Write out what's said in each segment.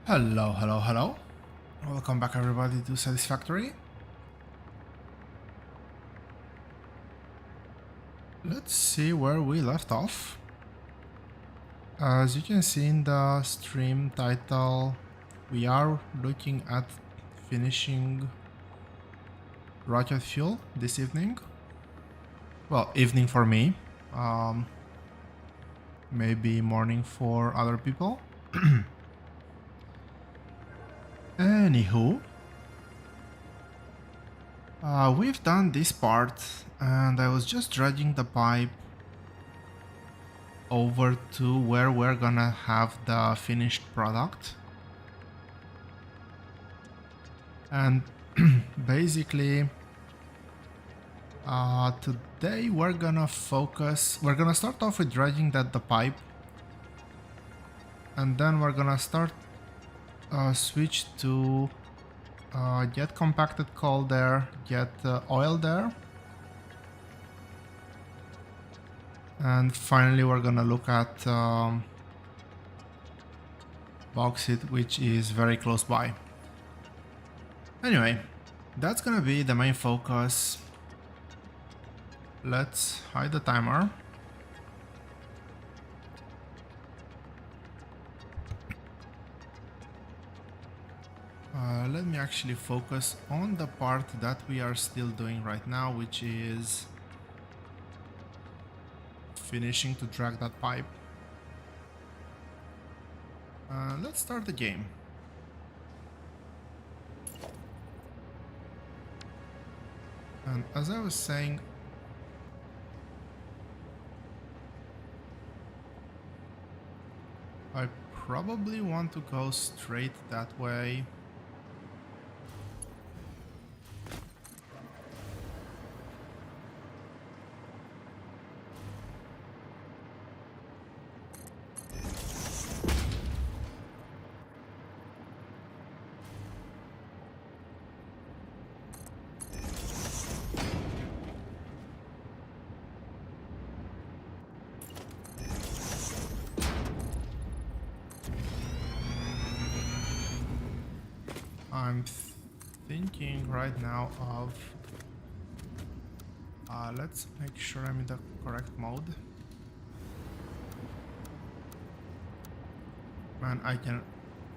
Hello, hello, hello. Welcome back everybody to Satisfactory. Let's see where we left off. As you can see in the stream title, we are looking at finishing rocket fuel this evening. Well, evening for me. Maybe morning for other people. Anywho, we've done this part and I was just dragging the pipe over to where we're gonna have the finished product. And basically today we're gonna start off with dragging the pipe, and then we're gonna start switch to get compacted coal there, get oil there, and finally we're gonna look at bauxite, which is very close by. Anyway, that's gonna be the main focus. Let's hide the timer. Let me actually focus on the part that we are still doing right now, which is finishing to drag that pipe. Let's start the game. And as I was saying, I probably want to go straight that way. I'm thinking right now of let's make sure I'm in the correct mode. Man, I can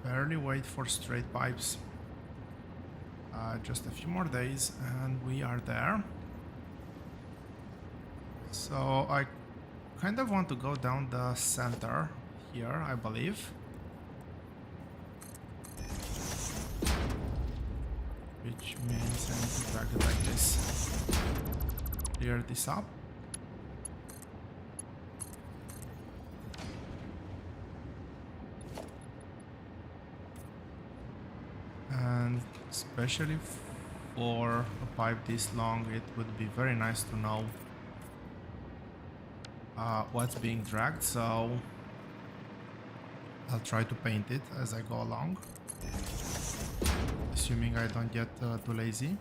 barely wait for straight pipes. Just a few more days and we are there. So I kind of want to go down the center here, I believe. Which means I need to drag it like this. Clear this up. And especially for a pipe this long, it would be very nice to know what's being dragged, so I'll try to paint it as I go along. Assuming I don't get too lazy.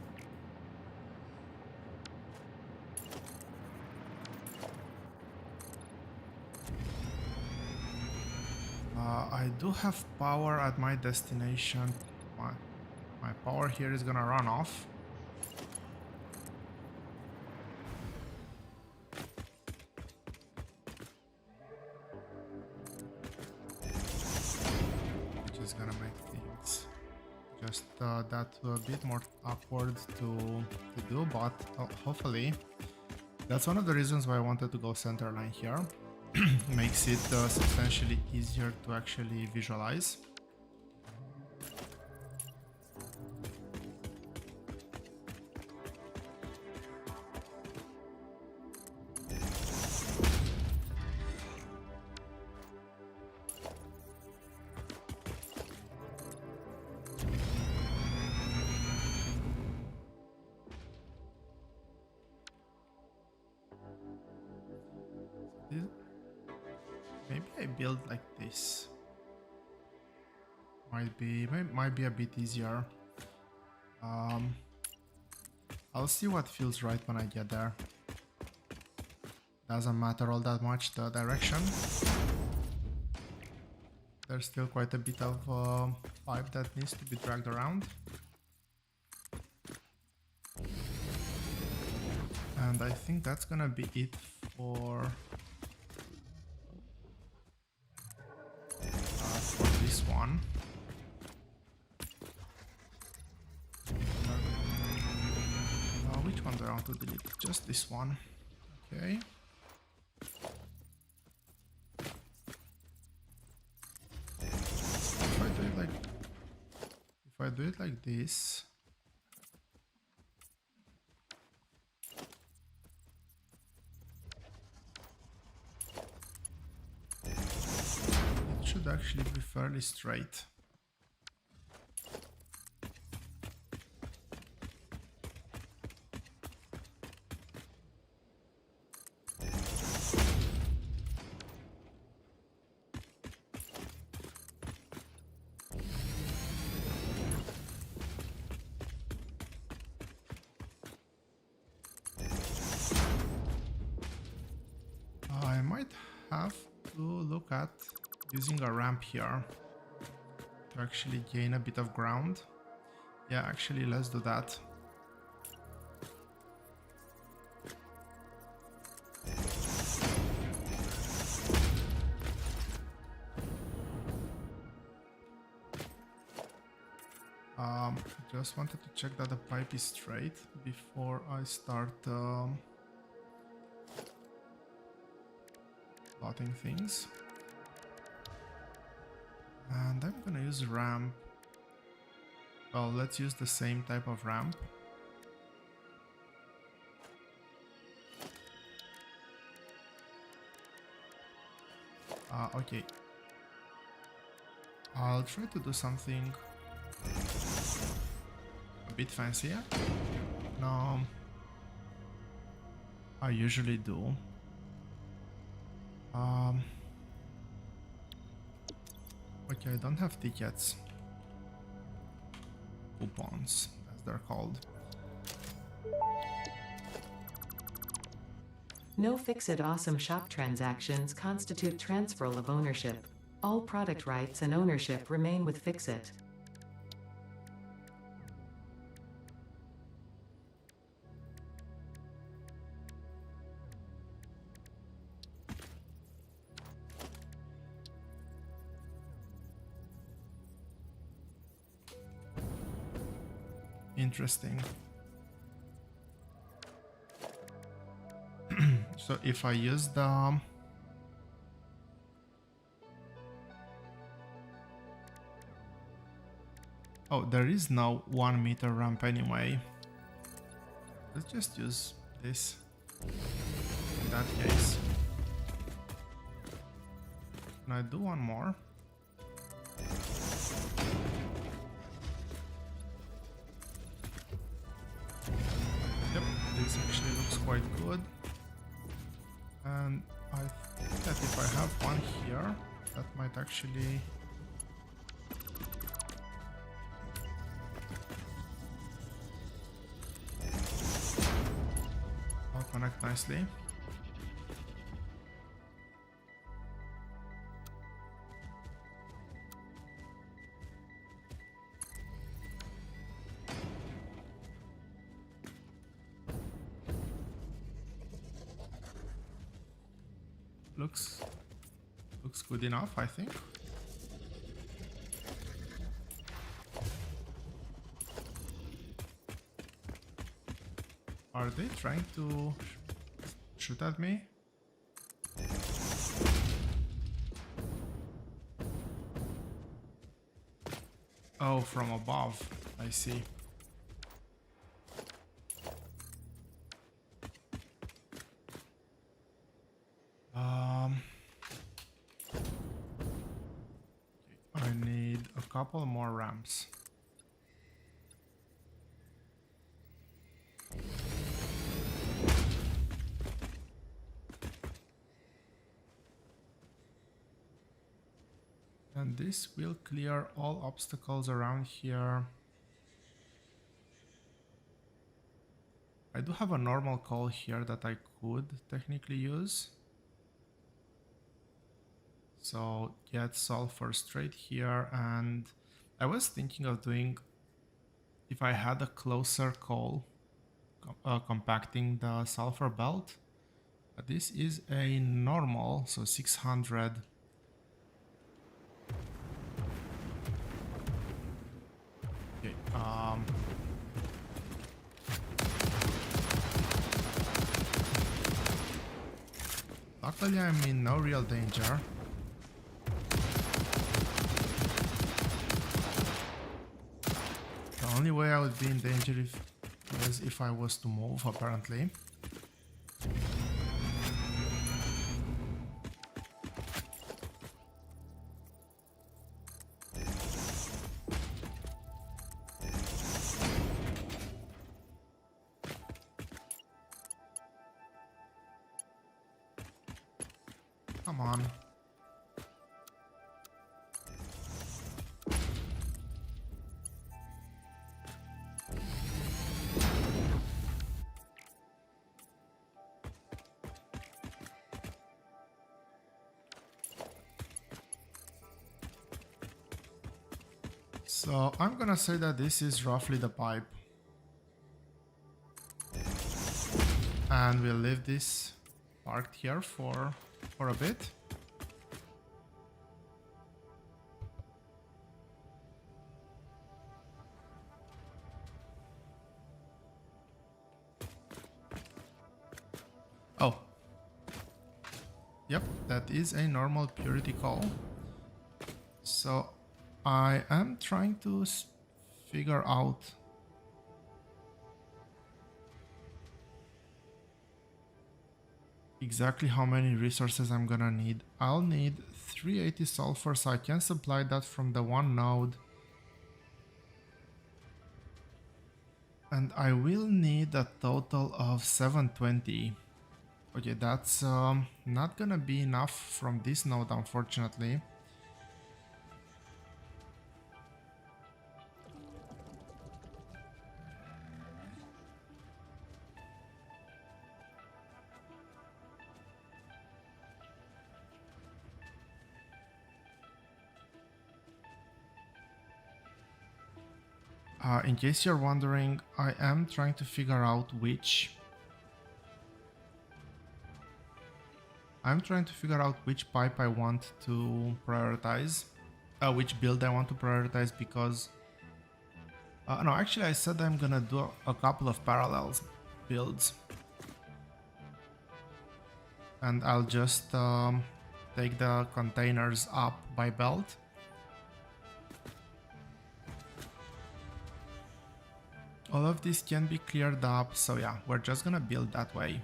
I do have power at my destination. My power here is gonna run off. Which is gonna make things just that a bit more awkward to do, but hopefully that's one of the reasons why I wanted to go center line here. Makes it substantially easier to actually visualize. Maybe I build like this. Might be a bit easier. I'll see what feels right when I get there. Doesn't matter all that much the direction. There's still quite a bit of pipe that needs to be dragged around. And I think that's gonna be it for this one. Which one do I want to delete? Just this one. Okay. If I do it like this, it should actually be fairly straight. I might have to look at using a ramp here to actually gain a bit of ground. Yeah, actually, let's do that. Just wanted to check that the pipe is straight before I start plotting things. And I'm gonna use ramp. Well, let's use the same type of ramp. Okay. I'll try to do something a bit fancier. No, I usually do. Okay, I don't have tickets. Coupons, as they're called. No Fix-It Awesome Shop transactions constitute transferal of ownership. All product rights and ownership remain with Fix-It. Interesting. So if I use the oh, there is no 1 meter ramp anyway. Let's just use this in that case. Can I do one more? Yep, this actually looks quite good. And I think that if I have one here, that might actually all connect nicely. Looks good enough, I think. Are they trying to shoot at me? Oh, from above. I see. I need a couple more ramps. And this will clear all obstacles around here. I do have a normal call here that I could technically use. So get sulfur straight here, and I was thinking of doing, if I had a closer coal, compacting the sulfur belt, but this is a normal, so 600. Okay, luckily I'm in no real danger. The only way I would be in danger was if I was to move, apparently. Come on. So I'm gonna say that this is roughly the pipe. And we'll leave this parked here for a bit. Oh. Yep, that is a normal purity call. So I am trying to figure out exactly how many resources I'm gonna need. I'll need 380 sulfur, so I can supply that from the one node. And I will need a total of 720. Okay, that's not gonna be enough from this node, unfortunately. In case you're wondering, I am trying to figure out which pipe I want to prioritize, which build I want to prioritize, because no, actually I said I'm gonna do a couple of parallel builds, and I'll just take the containers up by belt. All of this can be cleared up, so yeah, we're just gonna build that way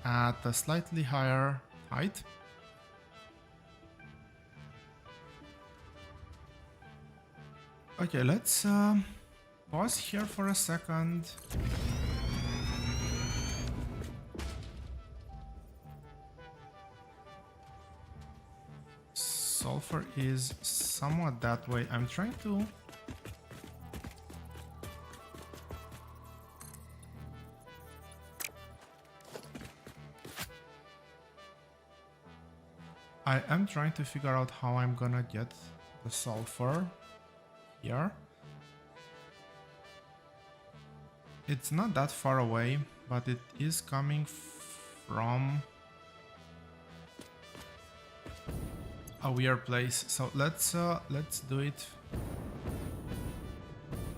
at a slightly higher height. Okay, let's pause here for a second. Sulfur is somewhat that way. I'm trying to... I am trying to figure out how I'm gonna get the sulfur here. It's not that far away, but it is coming from a weird place. So let's do it.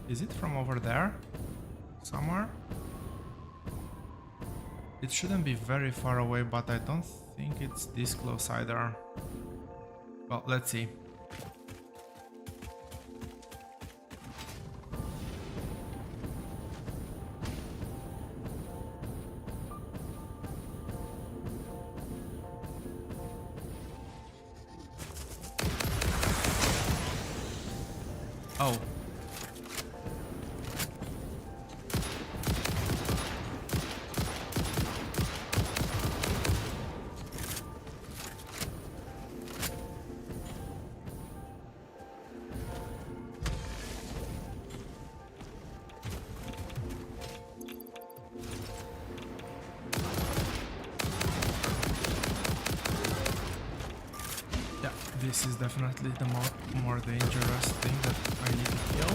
Is it from over there somewhere? It shouldn't be very far away, but I don't think it's this close either. Well, let's see. Oh. This is definitely the more dangerous thing that I need to kill.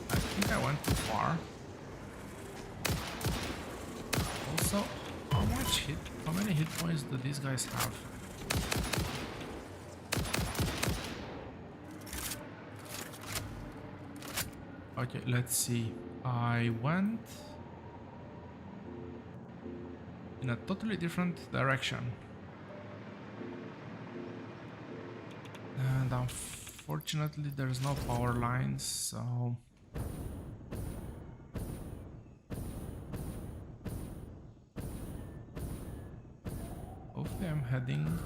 I think I went too far. Also, how many hit points do these guys have? Okay, let's see. I went in a totally different direction. And unfortunately there's no power lines, so... Hopefully I'm heading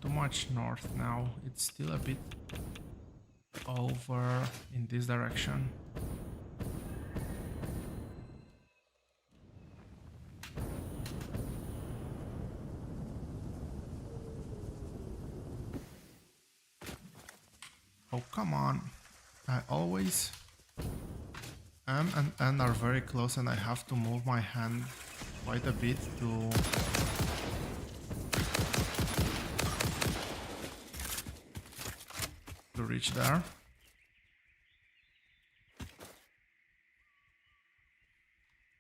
too much north now. It's still a bit over in this direction. Oh, come on. I always am and N are very close and I have to move my hand quite a bit to reach there.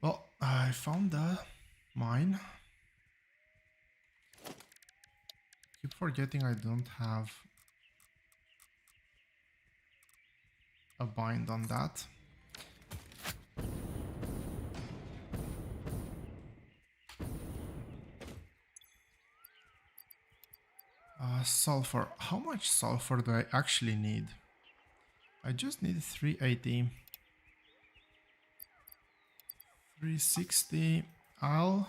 Well, I found the mine. Keep forgetting I don't have a bind on that. Sulfur. How much sulfur do I actually need? I just need 380. 360. I'll...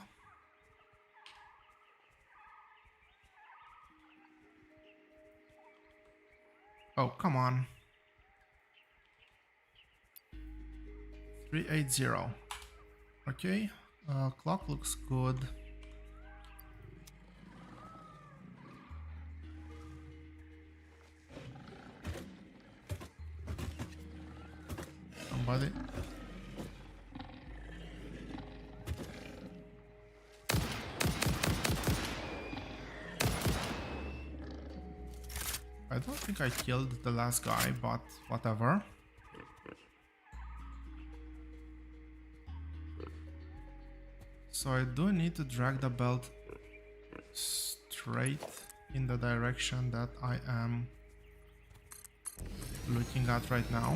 Oh, come on. 380. Okay. Clock looks good. Somebody. I don't think I killed the last guy, but whatever. So I do need to drag the belt straight in the direction that I am looking at right now.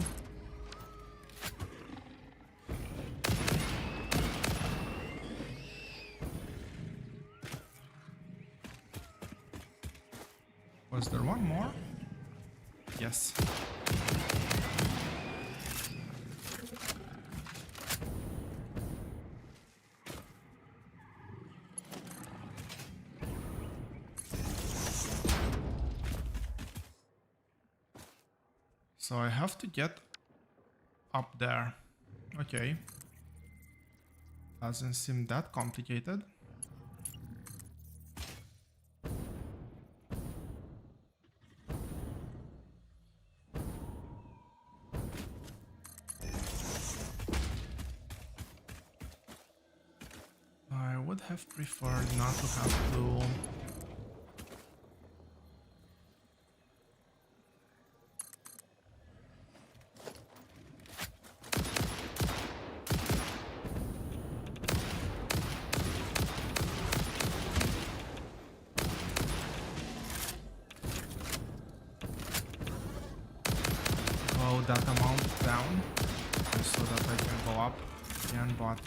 Was there one more? Yes. So I have to get up there. Okay. Doesn't seem that complicated. I would have preferred not to have to go that amount down just so that I can go up again, but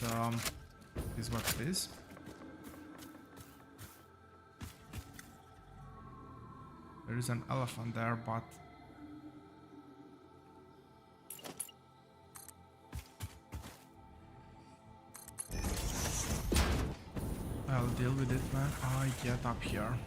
is what it is. There is an elephant there, but I'll deal with it when I get up here.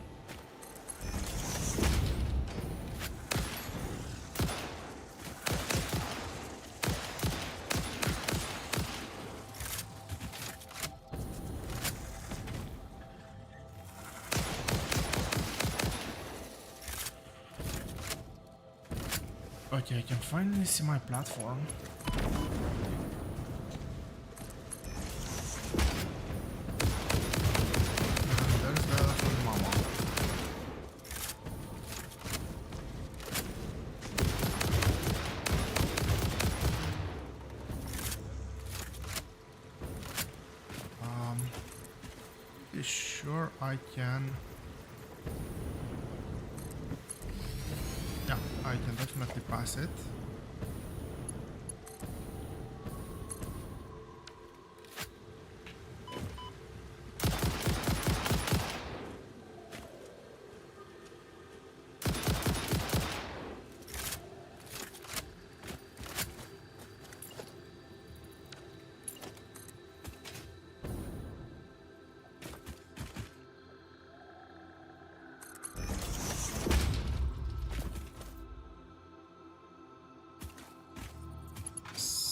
Okay, I can finally see my platform. And there's the full mama. Pretty sure I can. Yeah, I can definitely pass it.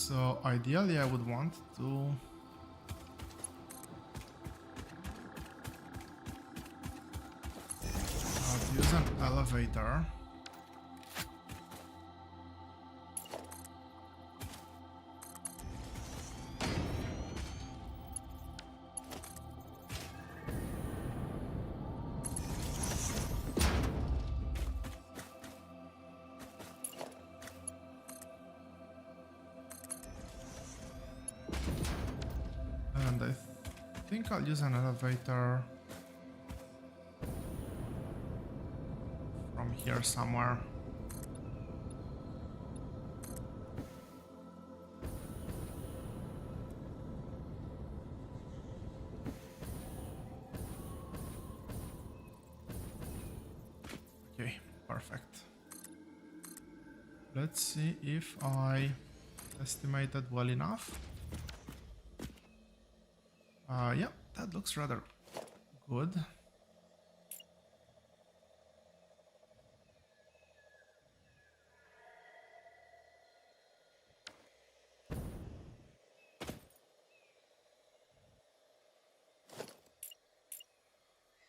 So ideally I would want to use an elevator. And I think I'll use an elevator from here somewhere. Okay, perfect. Let's see if I estimated well enough. Yeah, that looks rather good.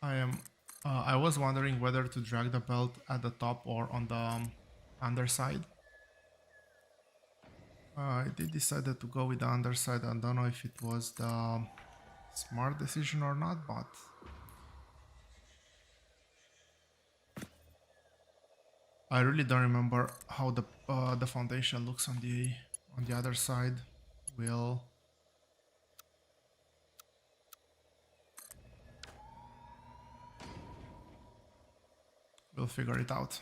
I was wondering whether to drag the belt at the top or on the underside. I did decided to go with the underside. I don't know if it was the smart decision or not, but I really don't remember how the foundation looks on the other side. We'll figure it out.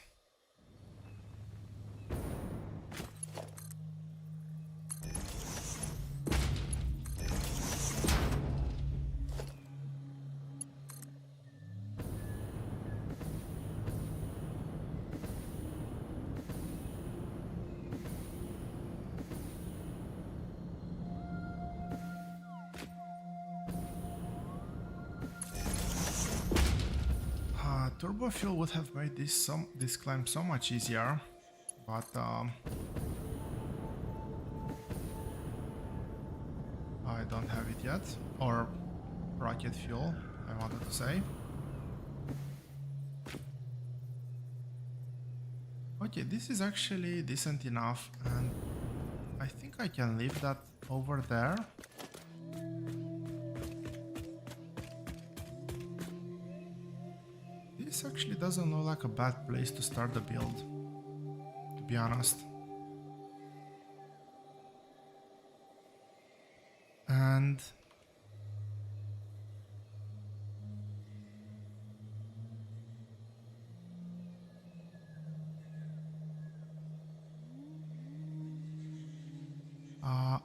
Turbo fuel would have made this climb so much easier, but I don't have it yet, or rocket fuel, I wanted to say. Okay, this is actually decent enough, and I think I can leave that over there. This actually doesn't look like a bad place to start the build, to be honest. And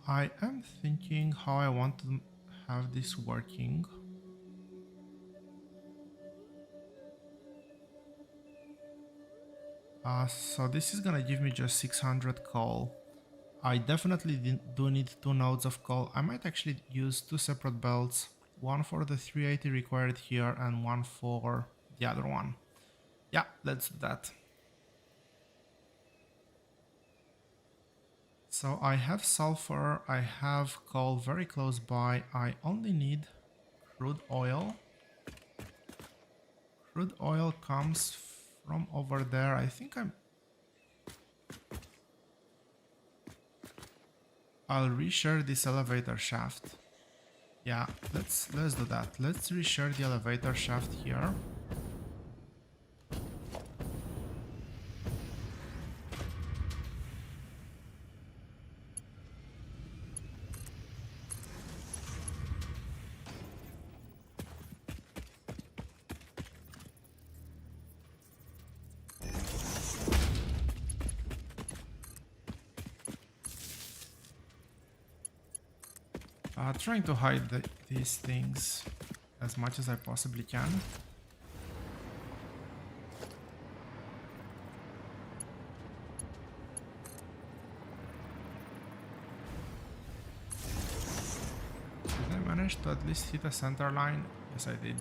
I am thinking how I want to have this working. So this is gonna give me just 600 coal. I definitely do need 2 nodes of coal. I might actually use 2 separate belts, one for the 380 required here and one for the other one. Yeah, let's do that. So I have sulfur, I have coal very close by. I only need crude oil. Crude oil comes from over there. I think I'll reshare this elevator shaft. Yeah, let's do that. Let's reshare the elevator shaft here. Trying to hide these things as much as I possibly can. Did I manage to at least hit a center line? Yes, I did.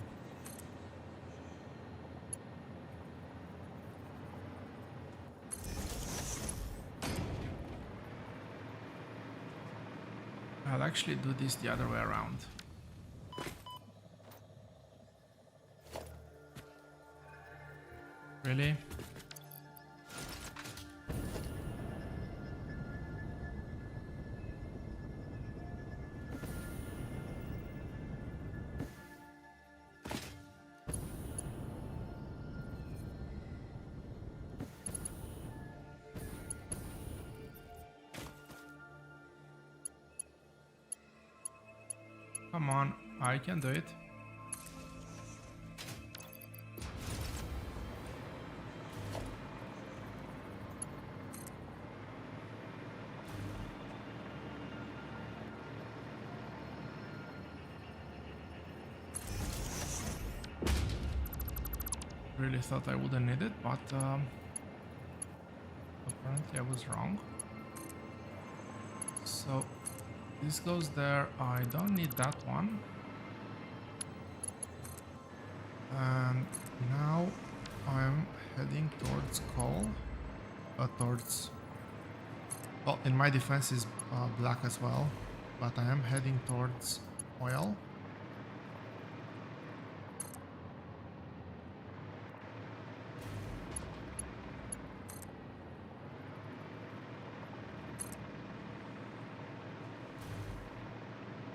I'll actually do this the other way around. Really? Come on, I can do it. Really thought I wouldn't need it, but apparently I was wrong. So this goes there. I don't need that one. And now I'm heading towards coal. Towards... Well, in my defense is black as well. But I am heading towards oil.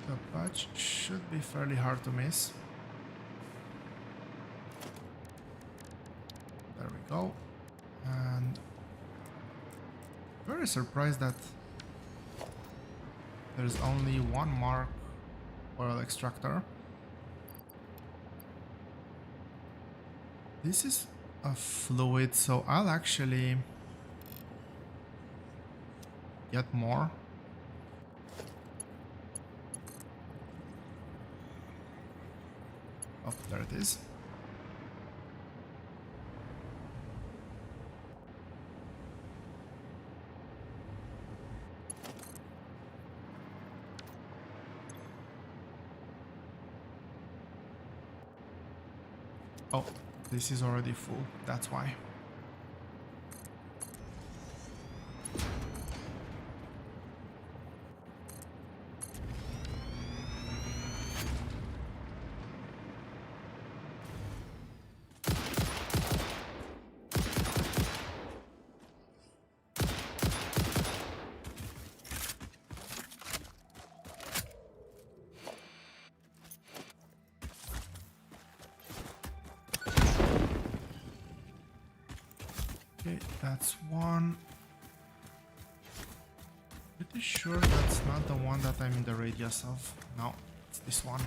The patch should be fairly hard to miss. There we go. And very surprised that there's only one mark oil extractor. This is a fluid, so I'll actually get more. Oh, there it is. Oh, this is already full, that's why. Okay, that's one. Pretty sure that's not the one that I'm in the radius of. No, it's this one.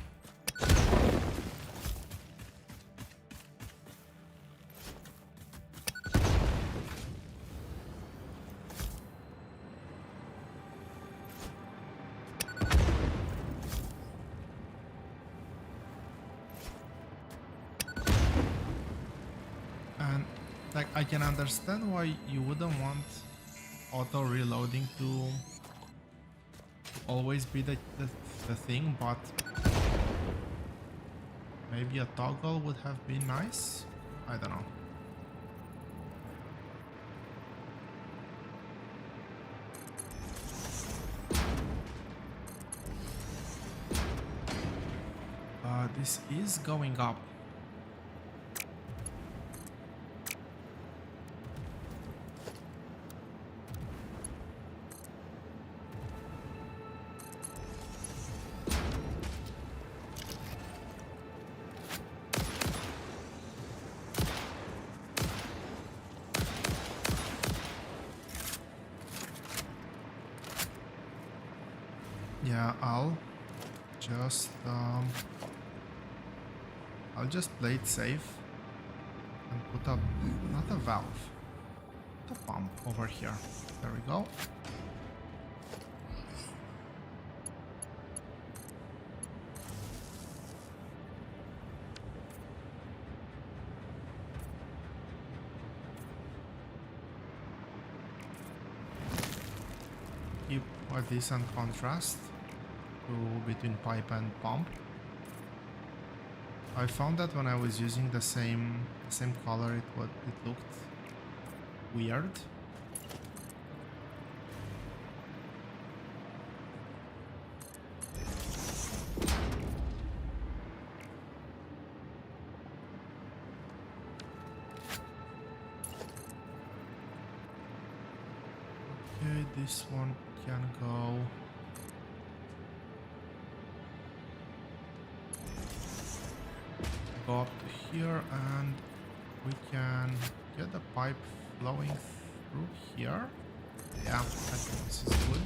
Like, I can understand why you wouldn't want auto reloading to always be the thing, but maybe a toggle would have been nice. I don't know. This is going up. Yeah, I'll just play it safe and put a not a valve, put a pump over here. There we go. Keep a decent contrast between pipe and pump. I found that when I was using the same color, it looked weird. Okay, this one can go. Go up to here, and we can get the pipe flowing through here. Yeah, I think this is good.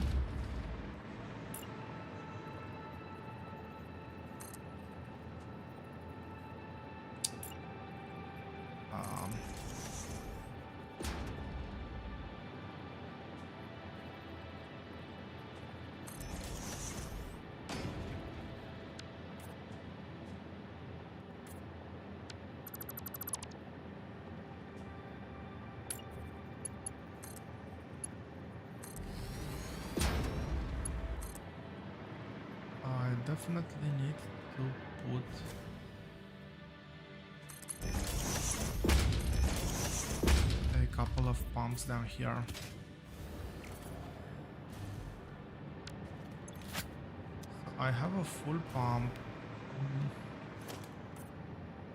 I definitely need to put a couple of pumps down here. So I have a full pump.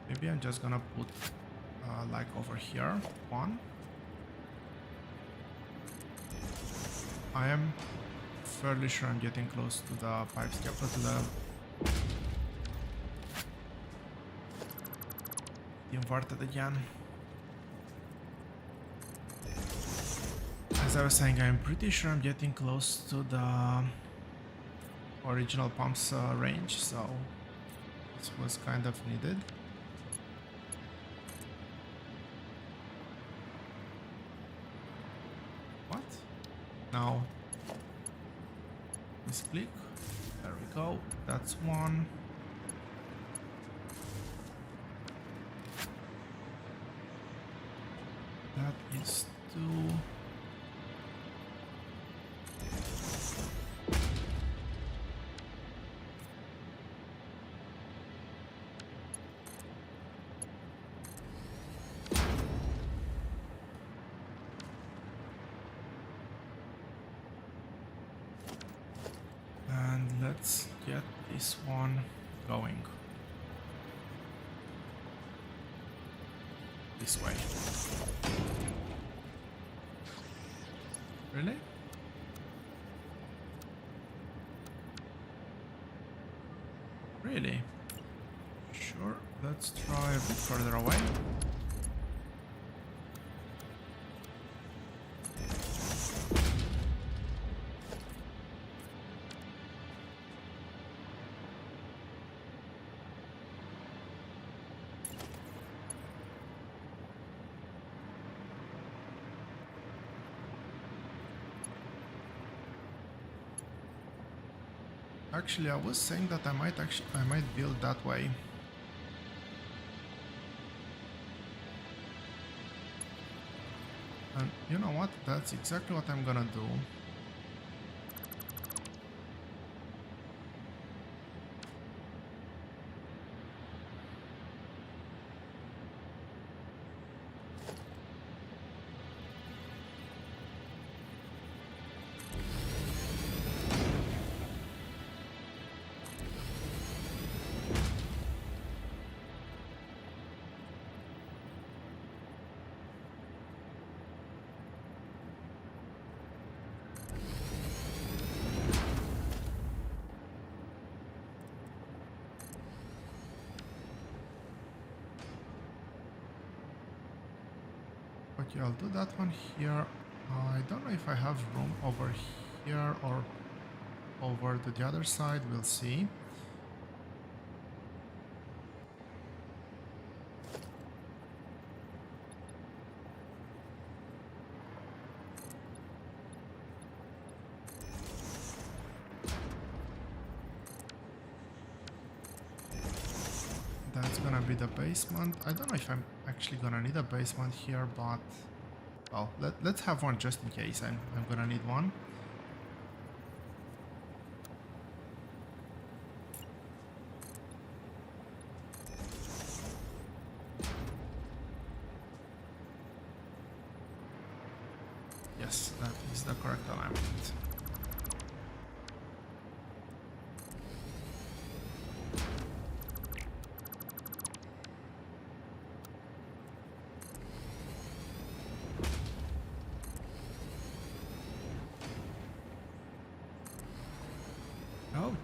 Maybe I'm just gonna put like over here one. I am fairly sure I'm getting close to the pipe scraper, to the inverted again. As I was saying, I'm pretty sure I'm getting close to the original pump's range, so this was kind of needed. What? No. Misclick. There we go. That's one. That is two. And let's get this one going. This way. Really? Really? Sure, let's try a bit further away. Actually, I was saying that I might build that way. And you know what? That's exactly what I'm gonna do. Okay, I'll do that one here. I don't know if I have room over here or over to the other side, we'll see. That's gonna be the basement. I don't know if I'm actually gonna need a basement here, but well, let's have one just in case. I'm gonna need one. Yes, that is the correct alignment.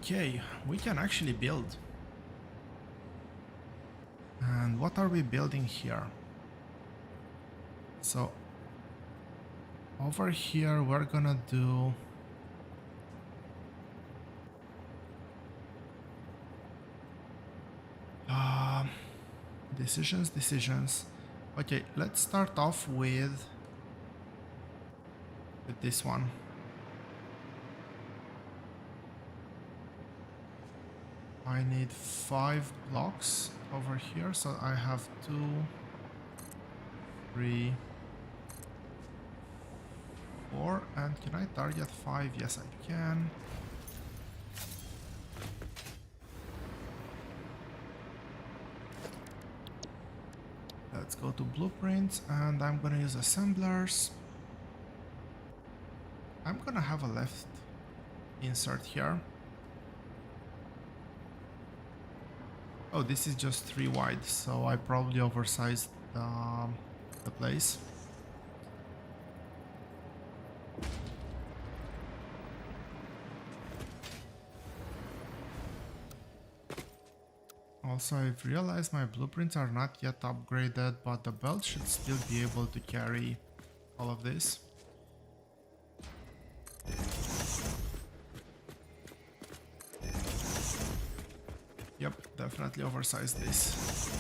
Okay, we can actually build. And what are we building here? So over here we're gonna do decisions. Okay, let's start off with this one. I need 5 blocks over here, so I have 2, 3, 4, and can I target 5? Yes, I can. Let's go to blueprints, and I'm gonna use assemblers. I'm gonna have a left insert here. Oh, this is just 3 wide, so I probably oversized the place. Also, I've realized my blueprints are not yet upgraded, but the belt should still be able to carry all of this. Yep, definitely oversized this.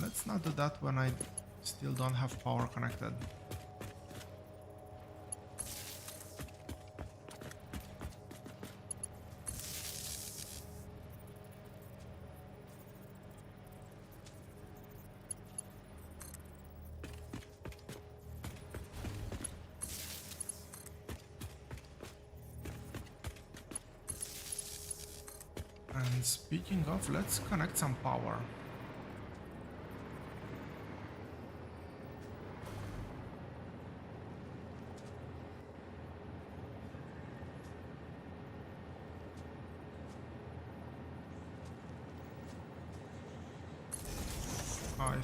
Let's not do that when I still don't have power connected. And speaking of, let's connect some power. I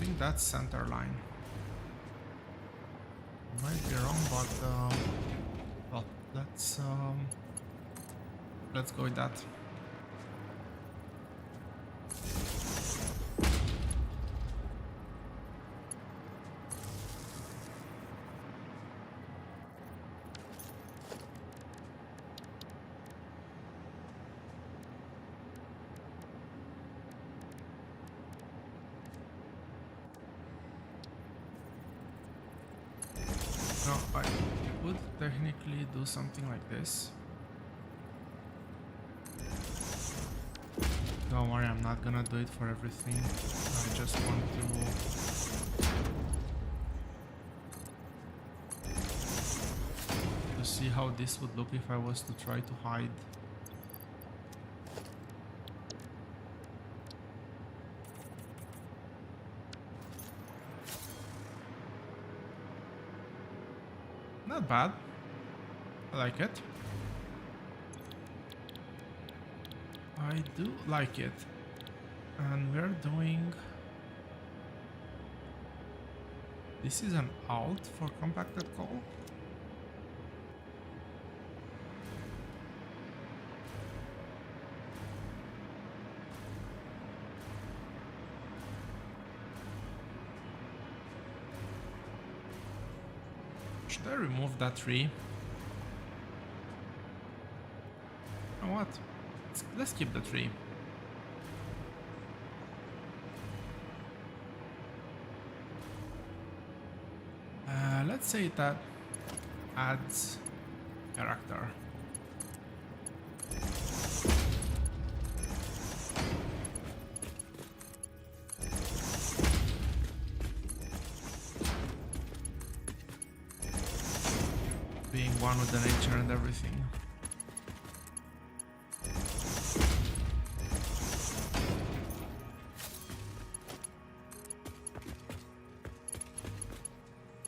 think that's center line. Might be wrong, but well, let's go with that. No, I could technically do something like this. Don't worry, I'm not gonna do it for everything. I just want to see how this would look if I was to try to hide. Not bad. I like it. I do like it. And we're doing... This is an alt for compacted coal. Should I remove that tree? You know what? Let's keep the tree. Let's say that adds character. Being one with the nature and everything.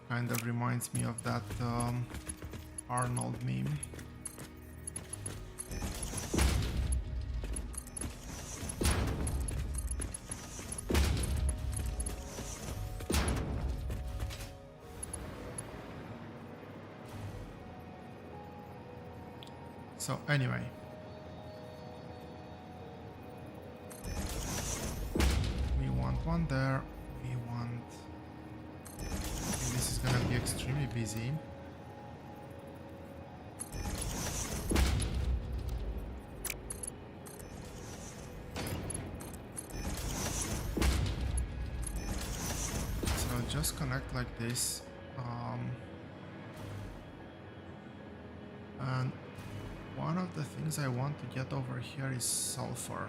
Kind of reminds me of that Arnold meme. So anyway, we want one there, we want, I think this is gonna be extremely busy. So just connect like this, and one of the things I want to get over here is sulfur.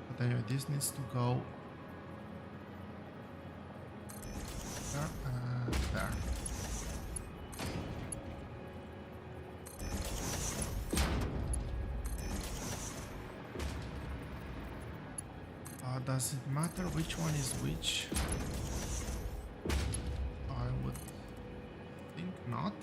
But anyway, this needs to go there and there. Does it matter which one is which? I would think not.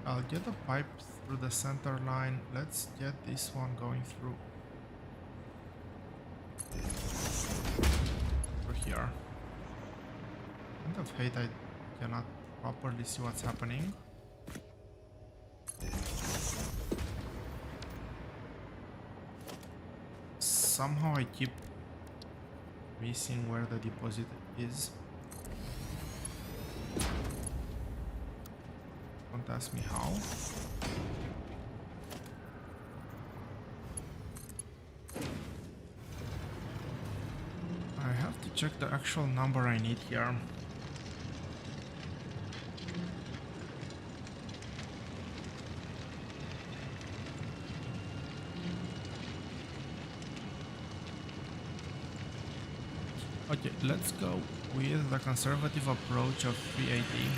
I'll get a pipe through the center line. Let's get this one going through here. Kind of hate I cannot properly see what's happening. Somehow I keep missing where the deposit is. Don't ask me how. I have to check the actual number I need here. Okay, let's go with the conservative approach of 380.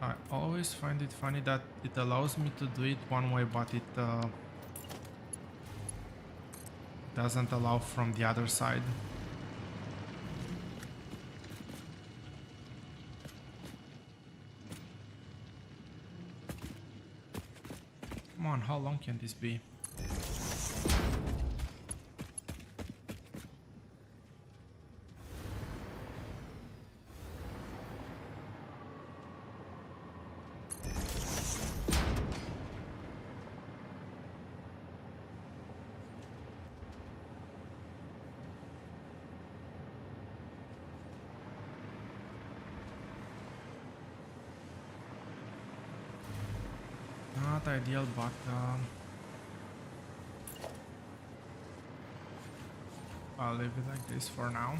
I always find it funny that it allows me to do it one way, but it doesn't allow from the other side. Come on, how long can this be? Not ideal, but I'll leave it like this for now.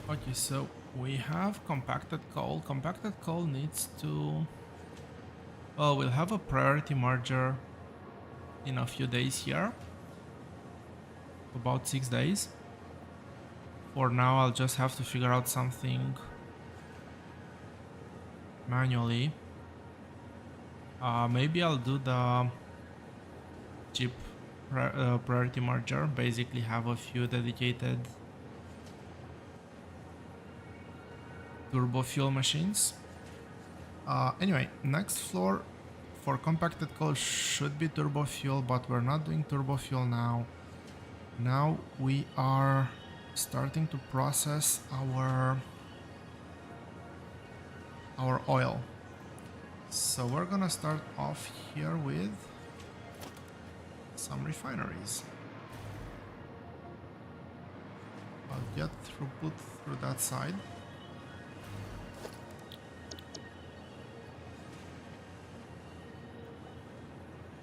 Okay, so we have compacted coal. Compacted coal needs to... Well, we'll have a priority merger in a few days here. About 6 days. For now, I'll just have to figure out something manually. Maybe I'll do the chip priority merger. Basically have a few dedicated turbo fuel machines. Anyway, next floor for compacted coal should be turbo fuel, but we're not doing turbo fuel now. Now we are starting to process our oil. So we're gonna start off here with some refineries. I'll get throughput through that side.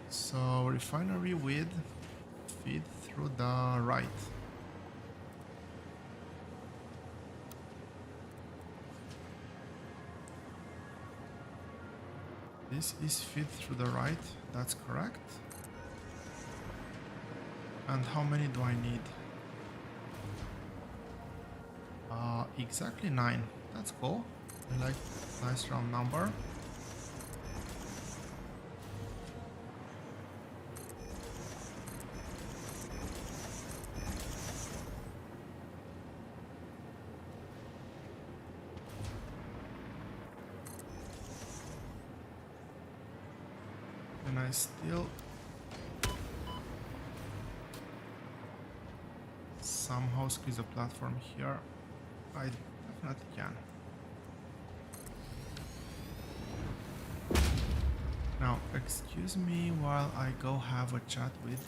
So refinery with feed through the right. This is feed through the right, that's correct. And how many do I need? Exactly 9. That's cool. I like nice round number. And I still somehow squeeze a platform here. I definitely can. Now, excuse me while I go have a chat with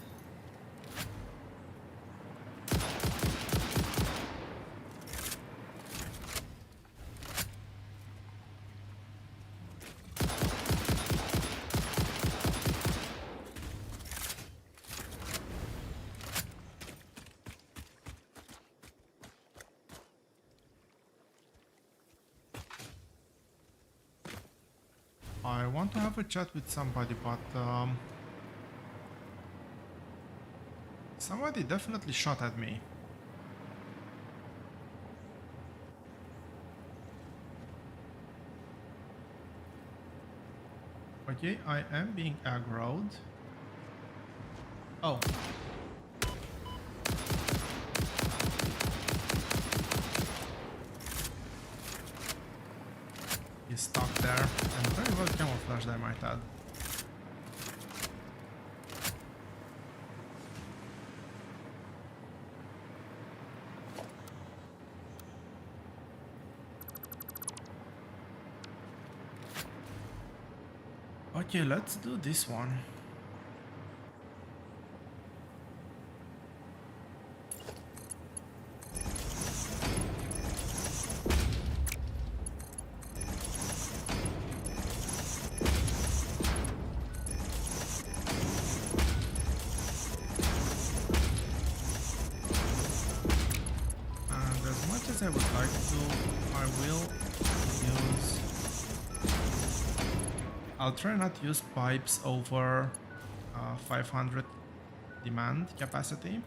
I want to have a chat with somebody, but somebody definitely shot at me. Okay, I am being aggroed. Oh. He's stuck there, and very well camouflaged, I might add. Okay, let's do this one. As I would like to, I will use... I'll try not to use pipes over 500 demand capacity.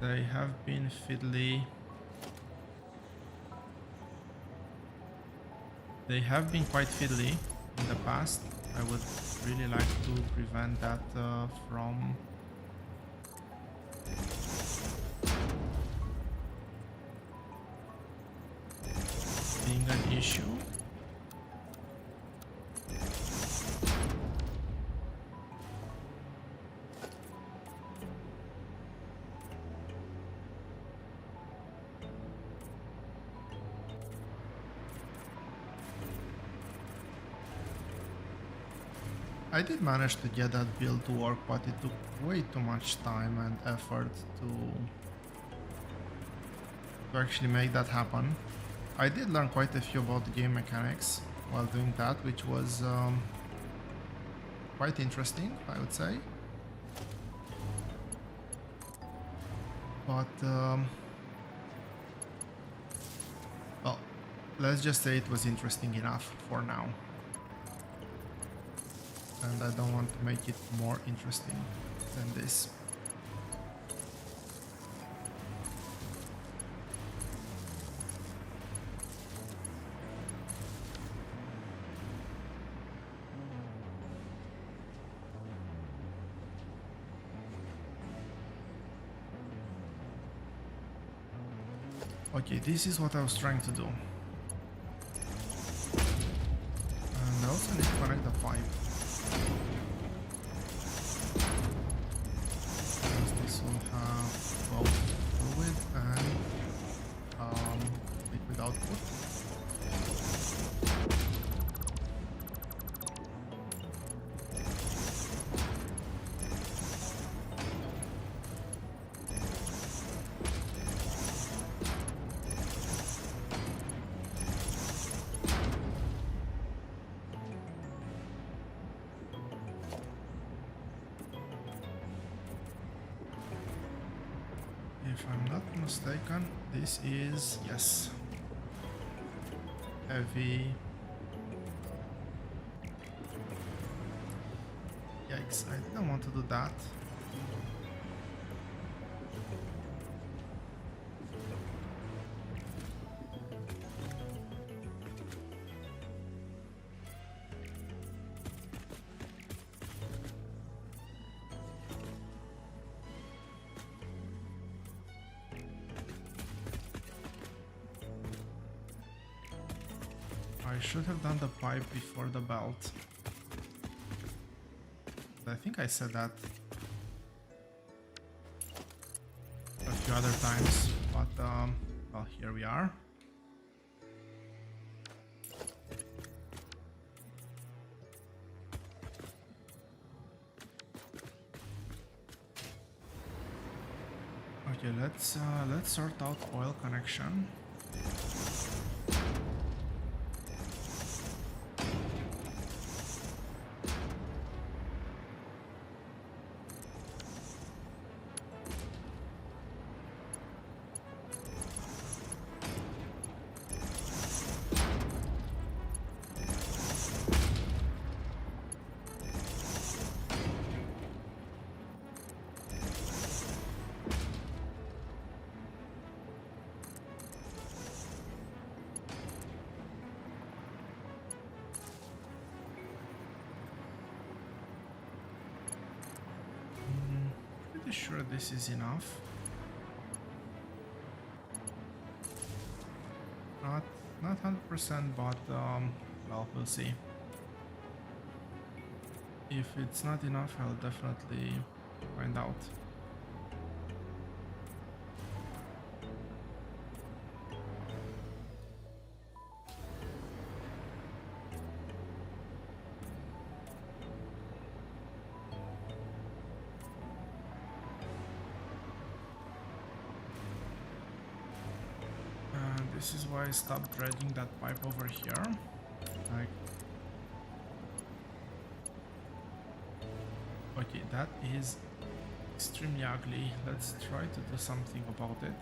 They have been fiddly. They have been quite fiddly in the past. I would really like to prevent that from being an issue. I did manage to get that build to work, but it took way too much time and effort to actually make that happen. I did learn quite a few about the game mechanics while doing that, which was quite interesting, I would say. But, well, let's just say it was interesting enough for now. and I don't want to make it more interesting than this. Okay, this is what I was trying to do. And I also need to connect the pipe. Because this will have both fluid and liquid output. If I'm not mistaken, this is, yes, heavy. Yikes, I didn't want to do that. I should have done the pipe before the belt. I think I said that a few other times, but well, here we are. Okay, let's sort out oil connection. Pretty sure this is enough. Not 100%, but well, we'll see. If it's not enough, I'll definitely find out. This is why I stopped dredging that pipe over here. Like, okay, that is extremely ugly. Let's try to do something about it.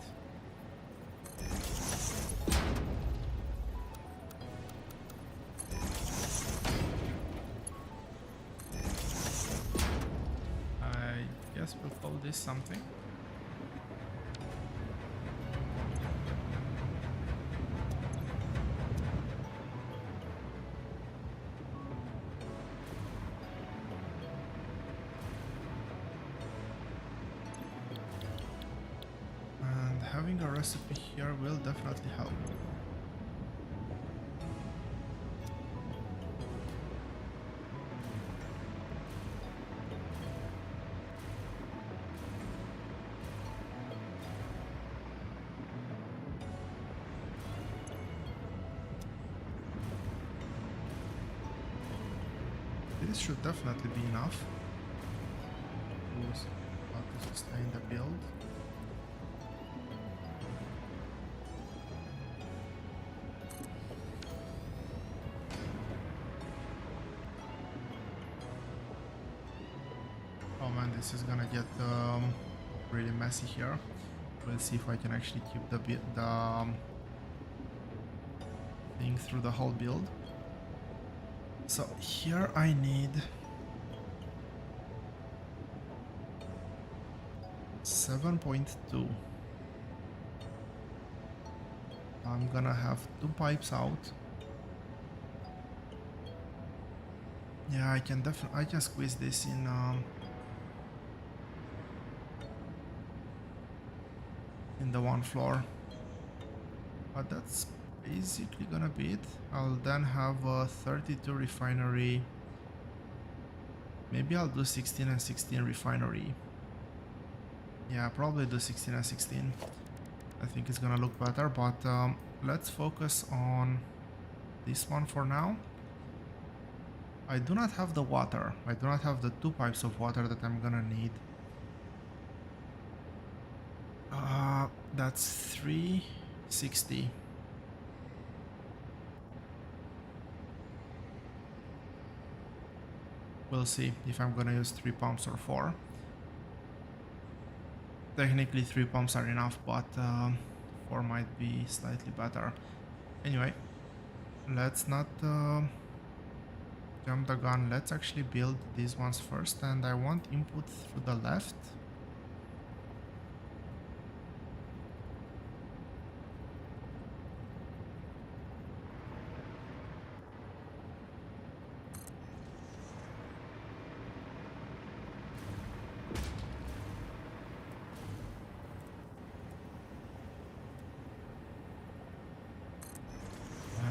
I guess we'll call this something. Having a recipe here will definitely help. This should definitely be enough to sustain the build. Oh man, this is gonna get really messy here. We'll see if I can actually keep the thing through the whole build. So here I need 7.2. I'm gonna have 2 pipes out. Yeah, I can squeeze this in the one floor. But that's basically gonna be it. I'll then have a 32 refinery. Maybe I'll do 16 and 16 refinery. Yeah, probably do 16 and 16. I think it's gonna look better, but let's focus on this one for now. I do not have the water. I do not have the 2 pipes of water that I'm gonna need. That's 360. We'll see if I'm gonna use 3 pumps or 4. Technically 3 pumps are enough, but 4 might be slightly better. Anyway, let's not jump the gun. Let's actually build these ones first, and I want input through the left.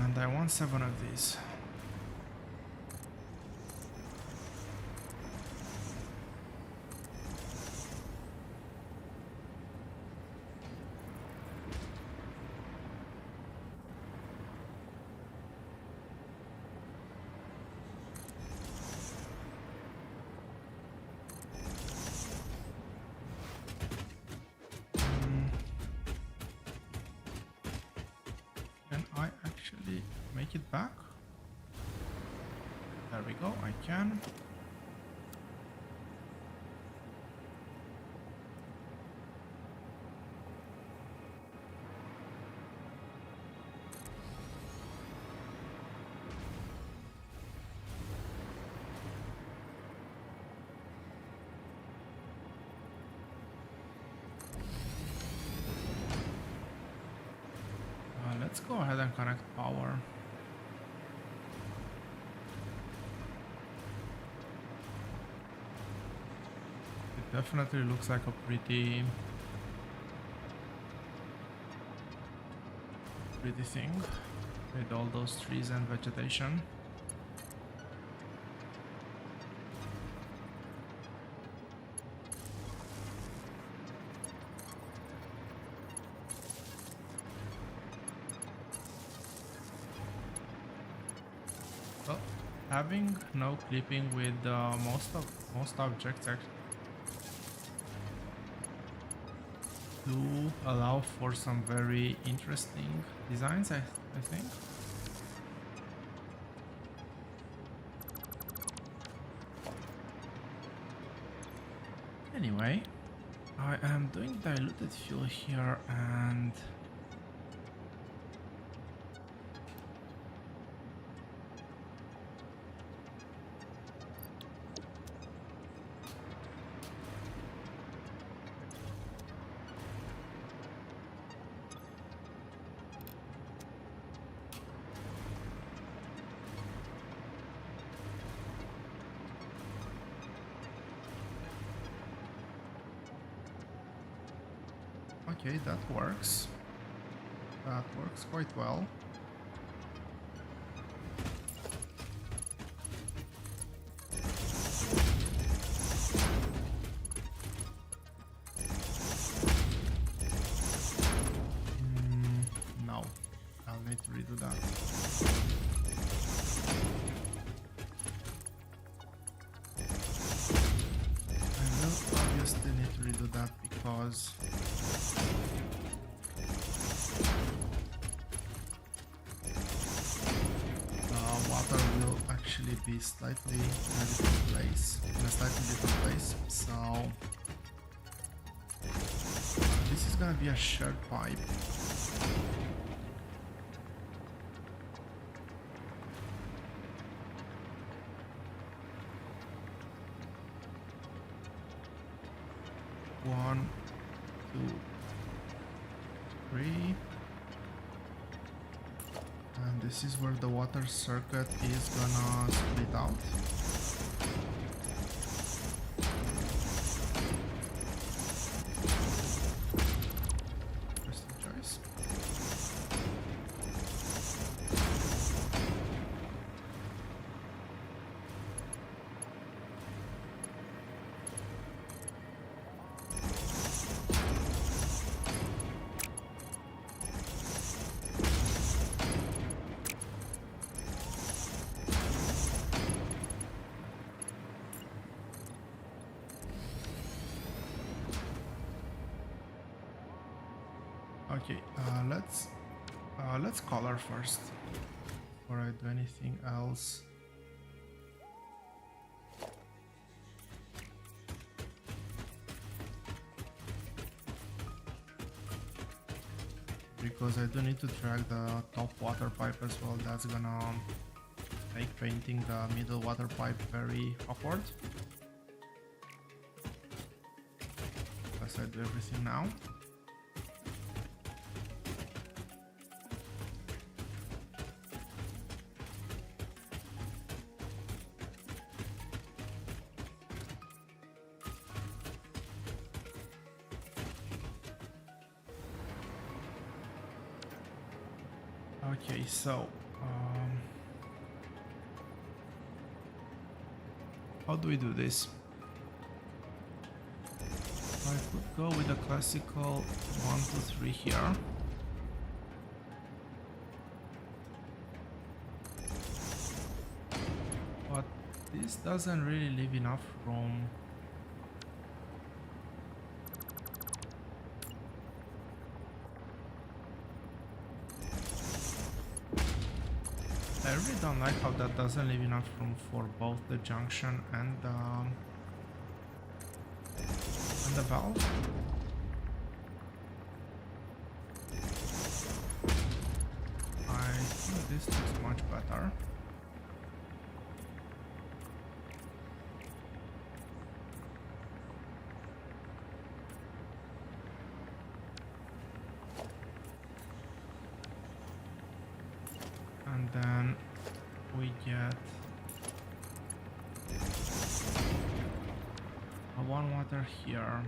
And I want 7 of these. Can I actually make it back? There we go, I can. Let's go ahead and connect power. It definitely looks like a pretty thing with all those trees and vegetation. Well, having no clipping with most objects do allow for some very interesting designs, I think. Anyway, I am doing diluted fuel here, and okay, that works. That works quite well. No, I'll need to redo that. I will obviously need to redo that because water will actually be slightly in a different place, so this is gonna be a shared pipe. One, 3. And this is where the water circuit is gonna split out. Interesting choice. Okay, let's color first before I do anything else. Because I do need to drag the top water pipe as well. That's gonna make painting the middle water pipe very awkward. Plus I do everything now. Okay, so how do we do this? I could go with a classical 1, 2, 3 here. But this doesn't really leave enough room. I really don't like how that doesn't leave enough room for both the junction and the valve. I think this looks much better. And then we get a one water here.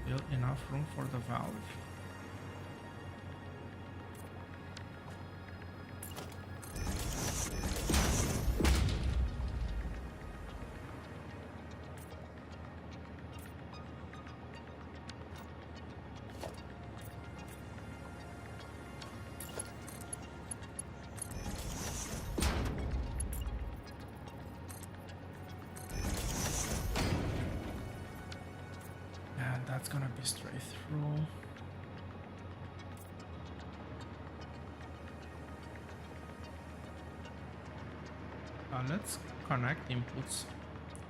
Still enough room for the valve. That's gonna be straight through. Let's connect inputs.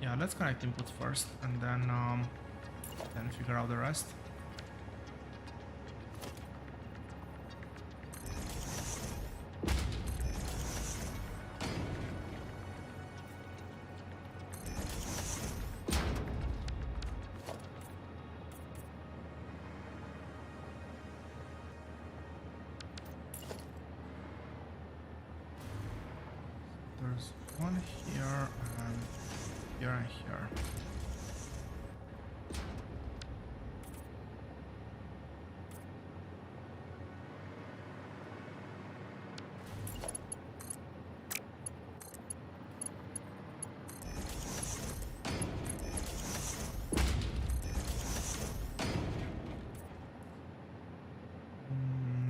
Yeah, let's connect inputs first, and then figure out the rest. There's one here and here and here.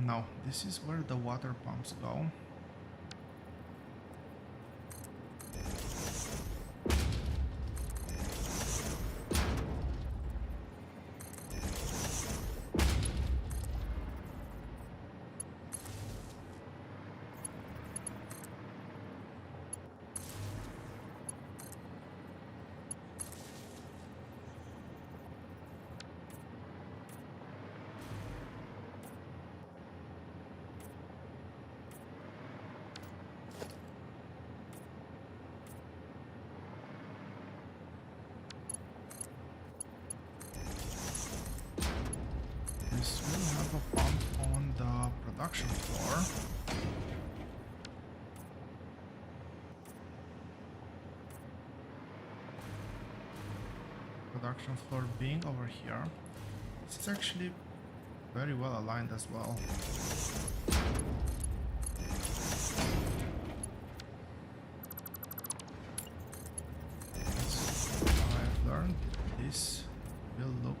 No, this is where the water pumps go. is we'll have a pump on the production floor. Production floor being over here. This is actually very well aligned as well. I've learned this will look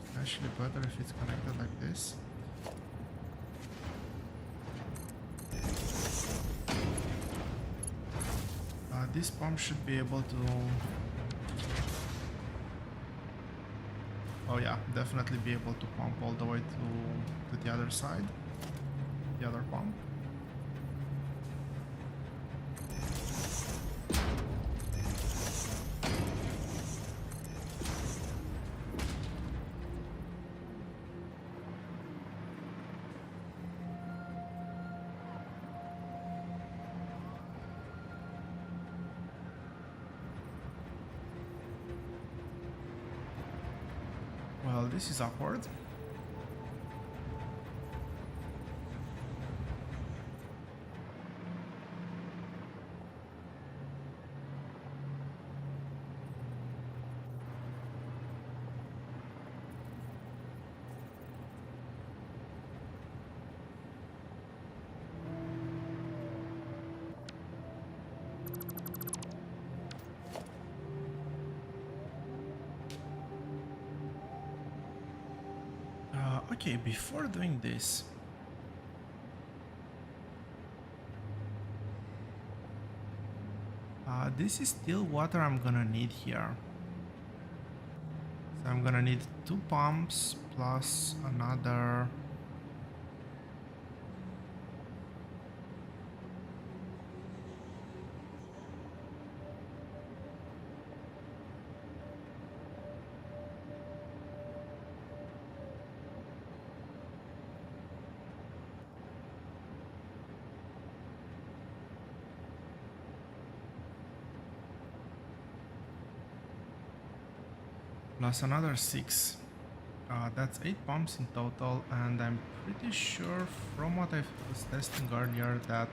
substantially better if it's connected like this. This pump should be able to... Oh yeah, definitely be able to pump all the way to the other side, the other pump. Well, this is awkward. Okay, before doing this, this is still water I'm gonna need here. So I'm gonna need 2 pumps plus another... plus another 6. That's 8 pumps in total, and I'm pretty sure from what I was testing earlier that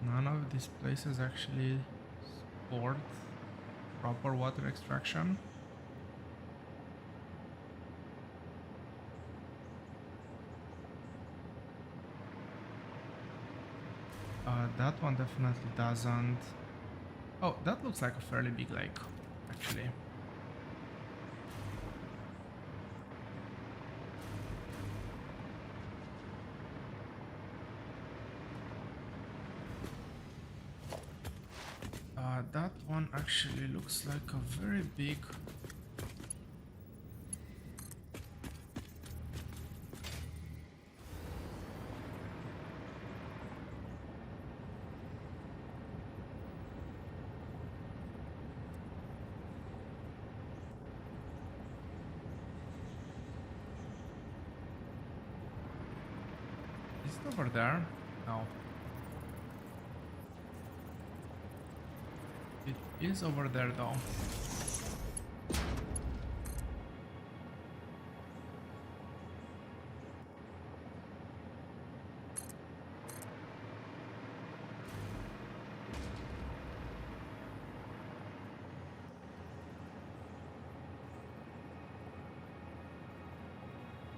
none of these places actually support proper water extraction. That one definitely doesn't. Oh, that looks like a fairly big lake, actually. That one actually looks like a very big... Is it over there? No. It is over there though.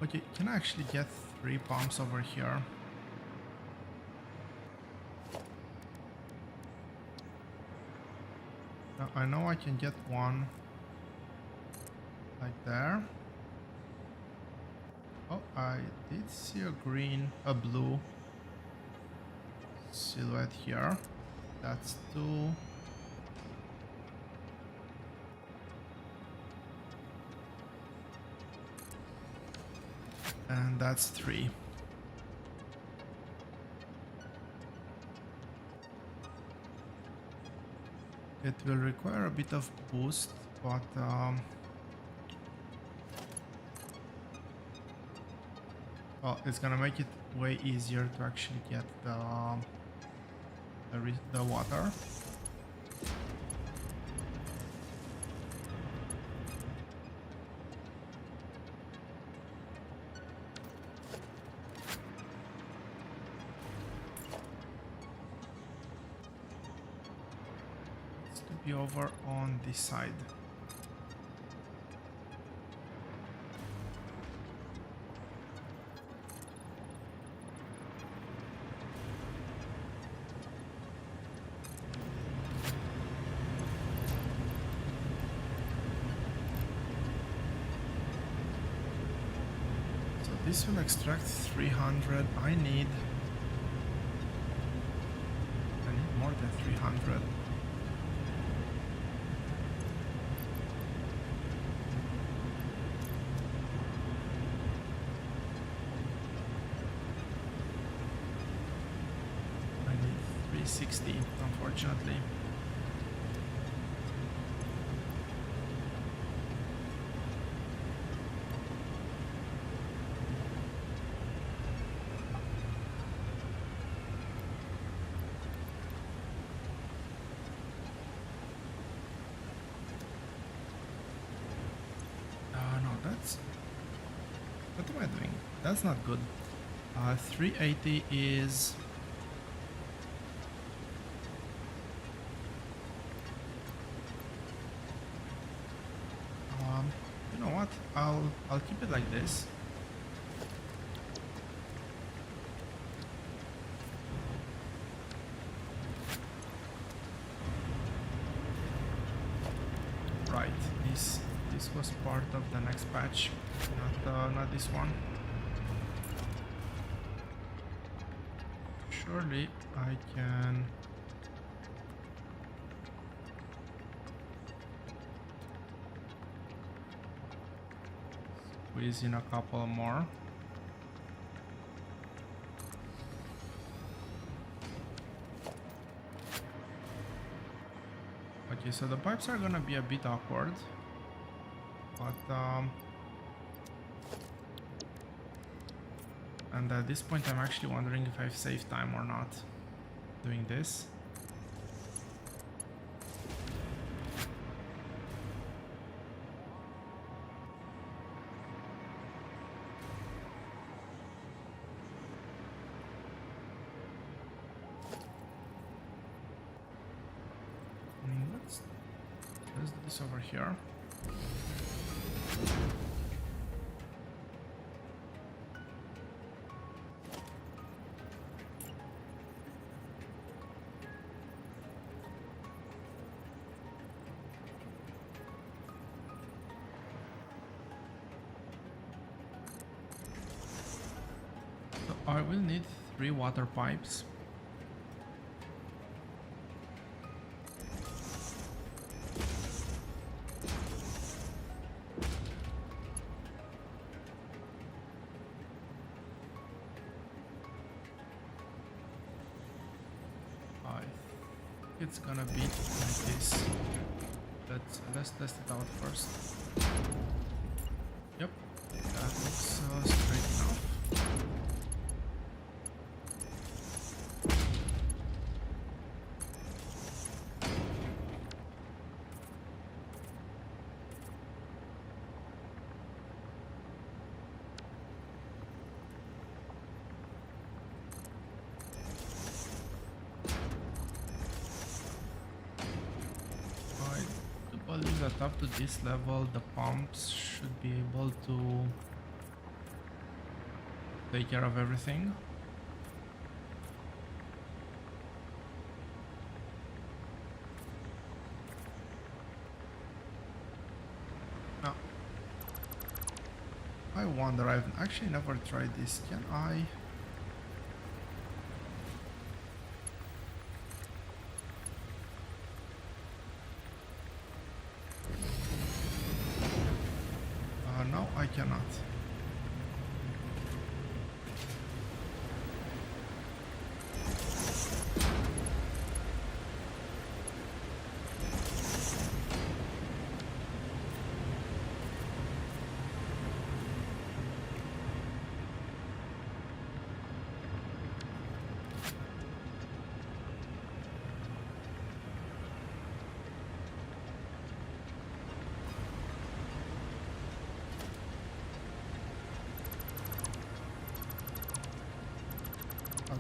Okay, can I actually get 3 pumps over here? I know I can get one like there. Oh, I did see a blue silhouette here. That's 2. And that's 3. It will require a bit of boost, but Well, it's gonna make it way easier to actually get the water. It's to be over on this side. This will extract 300. I need more than 300. I need 360, unfortunately. What am I doing? That's not good. 380 is... you know what? I'll keep it like this. Right. This was part of the next patch, not this one. Surely I can squeeze in a couple more. Okay, so the pipes are gonna be a bit awkward, but and at this point I'm actually wondering if I've saved time or not doing this. Let's do this over here. So I will need 3 water pipes. It's gonna be like this. Let's test it out first. Yep, that looks straight enough. That up to this level the pumps should be able to take care of everything. Now I wonder, I've actually never tried this. Can I? No, I cannot.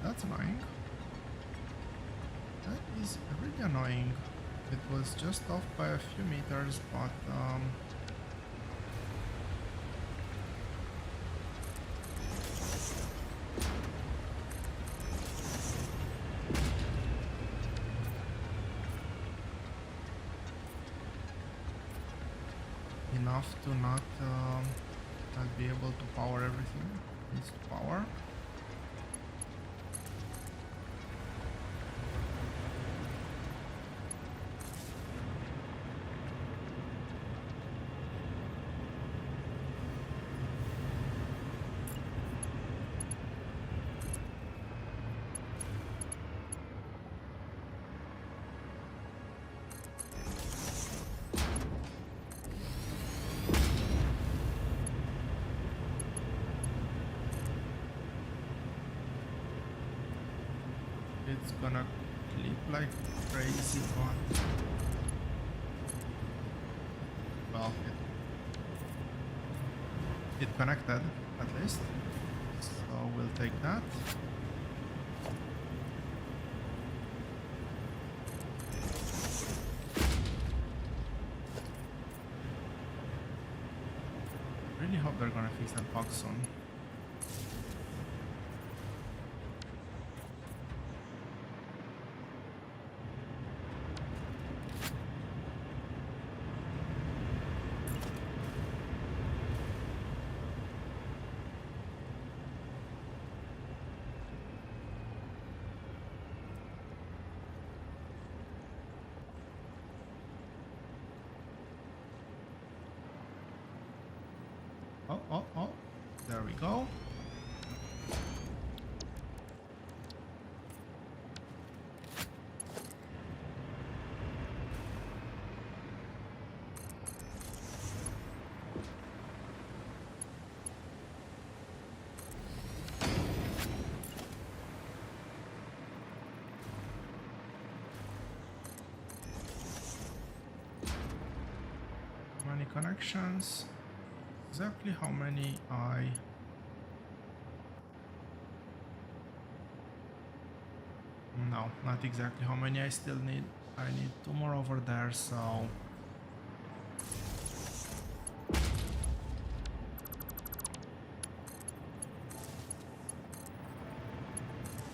that's annoying. That is really annoying. It was just off by a few meters, but enough to not be able to power everything. Needs to power. It's gonna clip like crazy, but well, it connected at least, so we'll take that. Really hope they're gonna fix that bug soon. Oh, there we go. Many connections. Exactly how many no, not exactly how many I still need. I need 2 more over there, so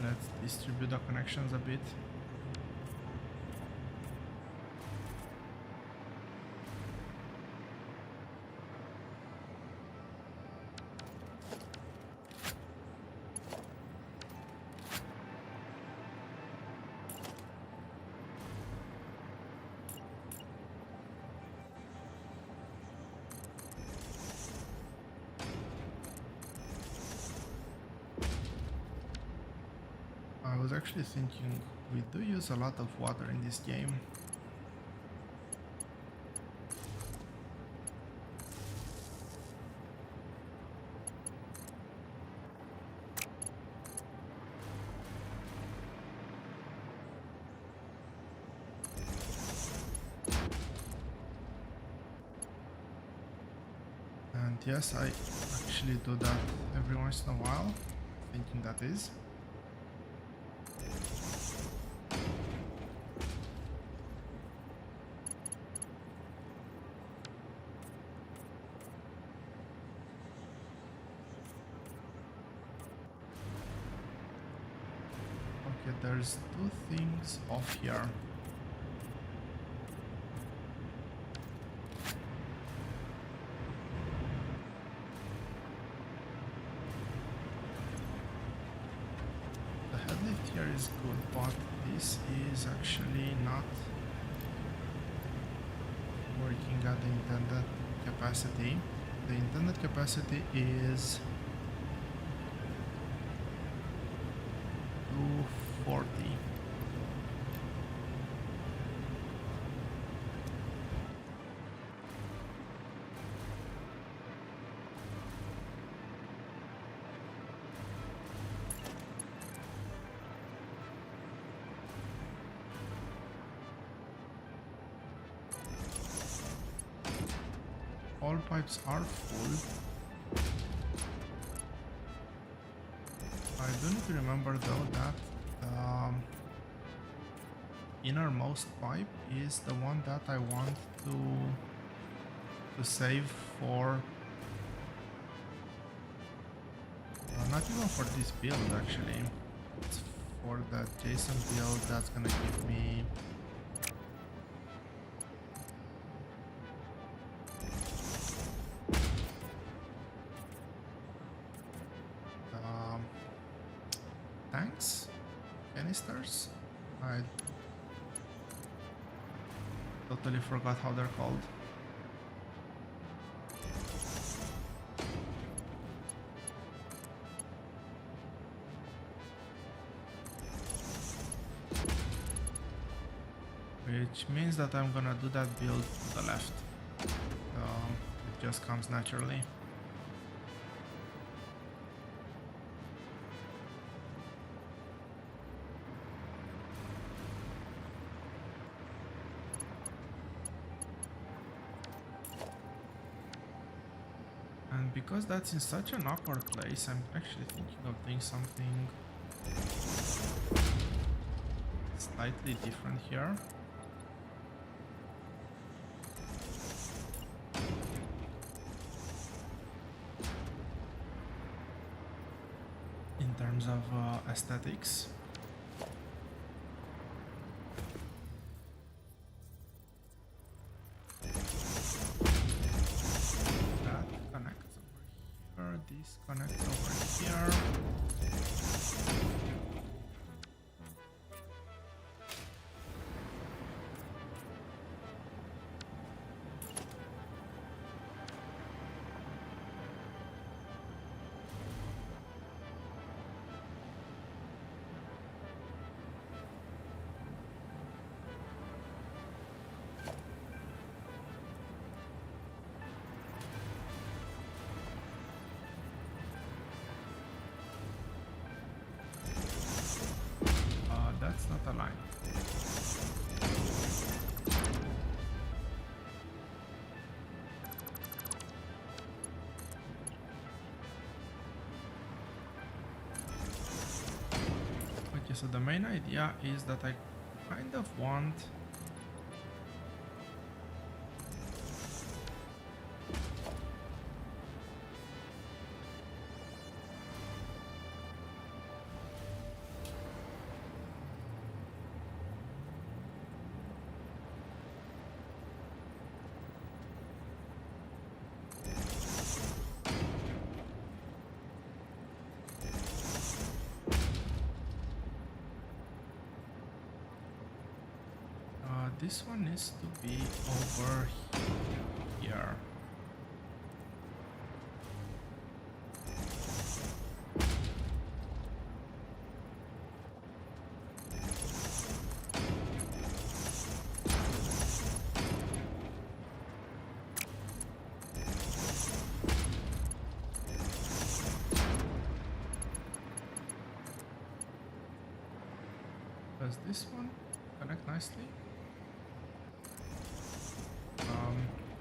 let's distribute the connections a bit. I was actually thinking we do use a lot of water in this game. And yes, I actually do that every once in a while, thinking that is. Okay, there's 2 things off here. The headlift here is good, but this is actually not working at the intended capacity. The intended capacity is 240. All pipes are full. I do need to remember though that the innermost pipe is the one that I want to save for not even for this build actually. It's for the JSON build that's gonna give me tanks, canisters. I totally forgot how they're called. Which means that I'm gonna do that build to the left. It just comes naturally. And because that's in such an awkward place, I'm actually thinking of doing something slightly different here. In terms of aesthetics. That connects over here, this connects over here. That's not a line. Okay, so the main idea is that I kind of want this one needs to be over here. Does this one connect nicely?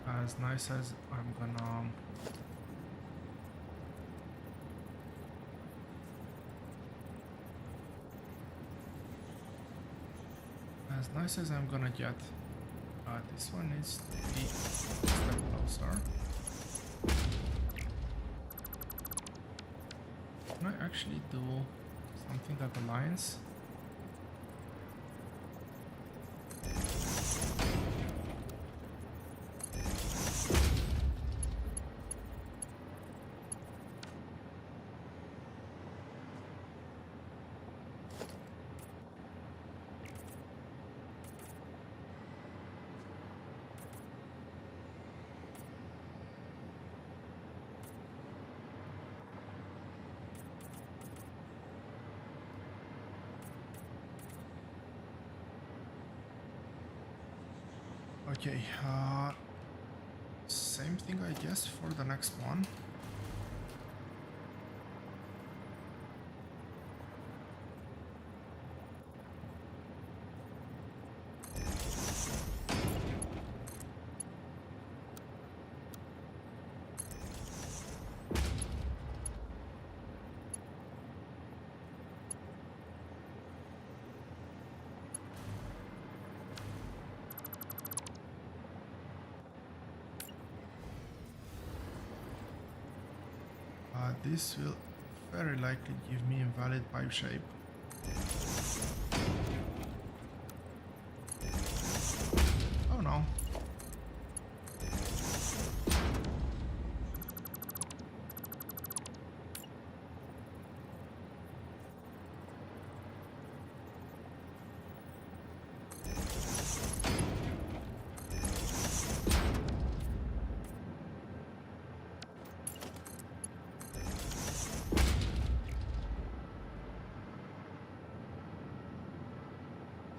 As nice as I'm gonna get. This one needs to be a step closer. Can I actually do something that aligns? Okay, same thing I guess for the next one. This will very likely give me invalid pipe shape. Oh no.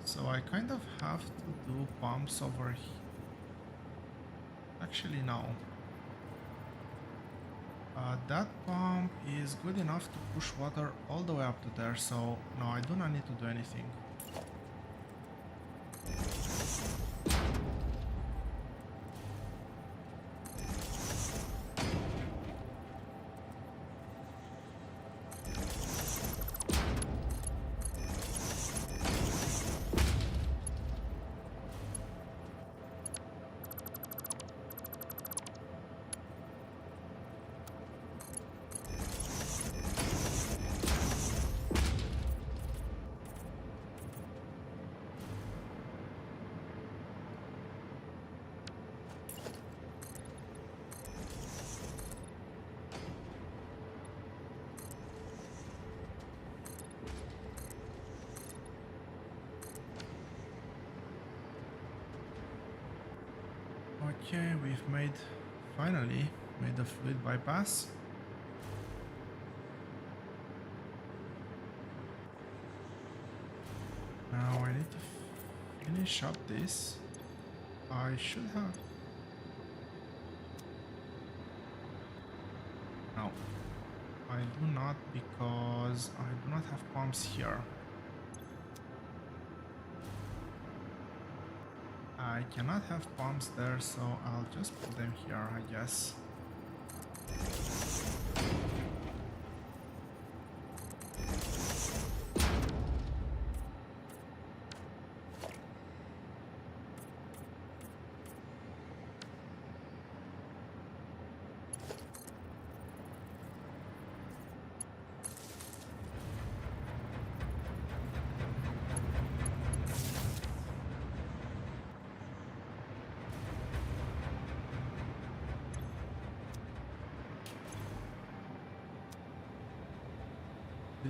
So I kind of have to do pumps over here. Actually, no. That pump is good enough to push water all the way up to there, so no, I do not need to do anything. Okay, we've finally made a fluid bypass. Now I need to finish up this. I should have... No, I do not, because I do not have pumps here. I cannot have pumps there, so I'll just put them here, I guess.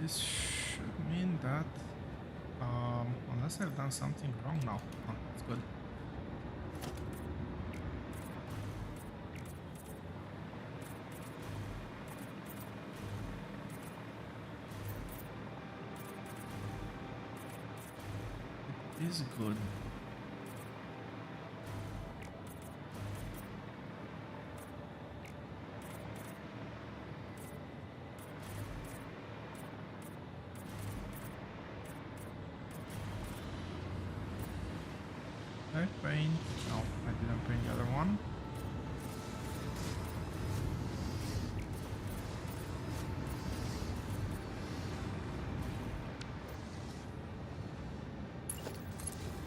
This should mean that, unless I've done something wrong now. Oh, that's good. It is good. Did I paint? No, I didn't paint the other one.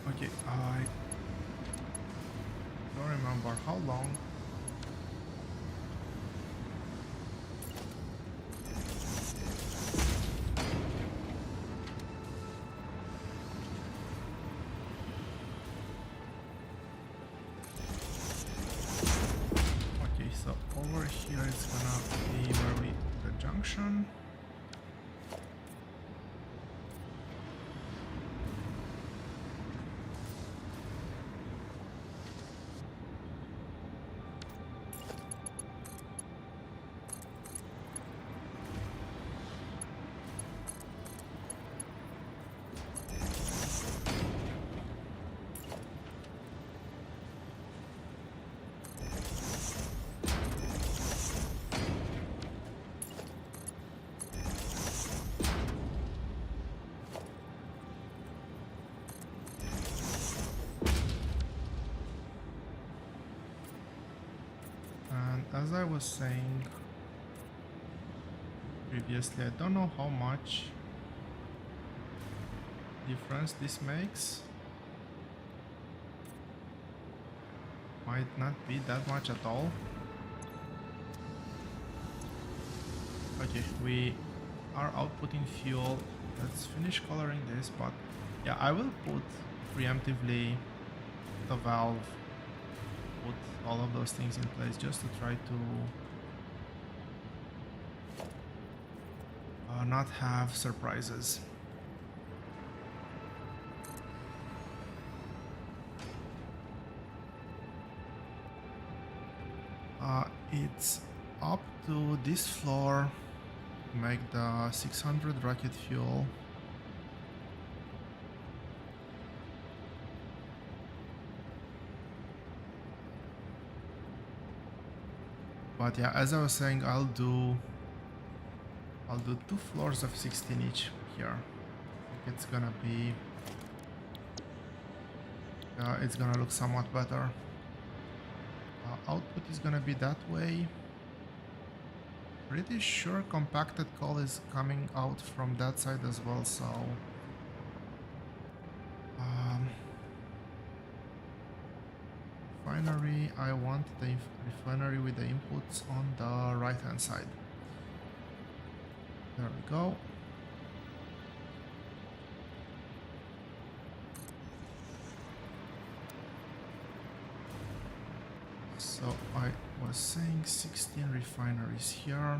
Okay, I don't remember how long. Okay, so over here it's gonna be where we the junction. As I was saying previously, I don't know how much difference this makes. Might not be that much at all. Okay, we are outputting fuel. Let's finish coloring this, but yeah, I will put preemptively the valve, put all of those things in place just to try to not have surprises. It's up to this floor to make the 600 rocket fuel. But yeah, as I was saying, I'll do 2 floors of 16 each here. I think it's gonna be it's gonna look somewhat better. Output is gonna be that way. Pretty sure compacted coal is coming out from that side as well, so refinery, I want the refinery with the inputs on the right hand side. There we go. So I was saying 16 refineries here.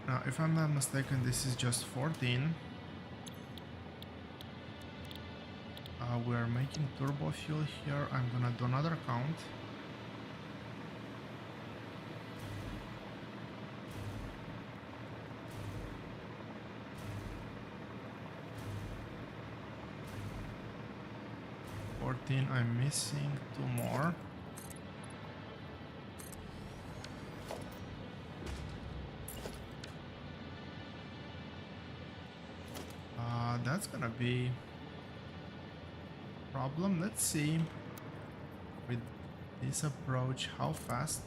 Now, if I'm not mistaken, this is just 14. We're making turbo fuel here. I'm gonna do another count. I'm missing 2 more. That's gonna be a problem. Let's see with this approach how fast.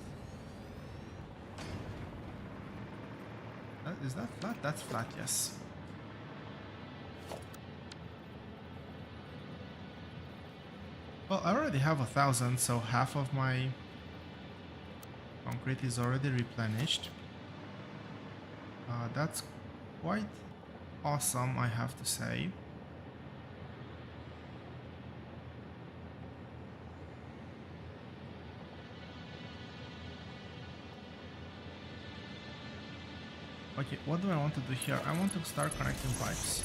Is that flat? That's flat, yes. Well, I already have 1,000, so half of my concrete is already replenished. That's quite awesome, I have to say. Okay, what do I want to do here? I want to start connecting pipes.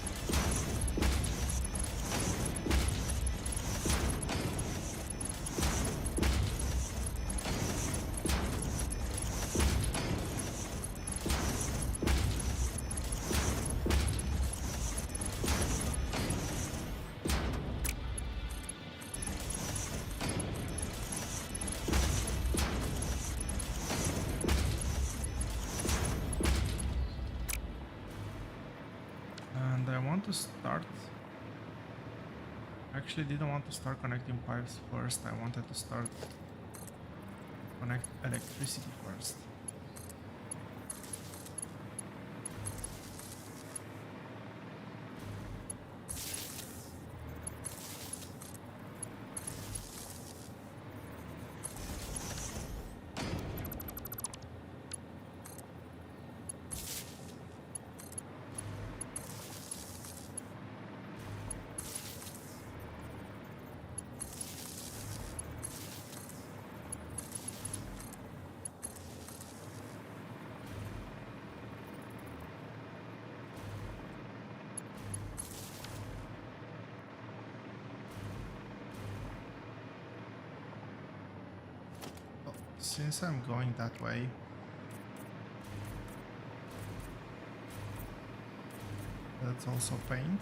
To start, actually didn't want to start connecting pipes first. I wanted to start connect electricity first. Since I'm going that way, let's also paint.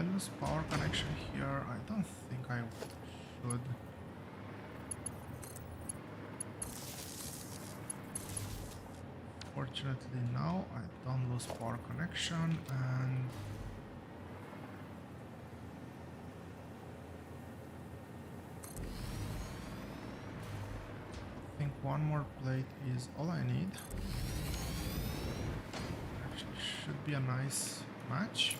I lose power connection here? I don't think I should. Fortunately now I don't lose power connection, and I think one more plate is all I need. Actually should be a nice match.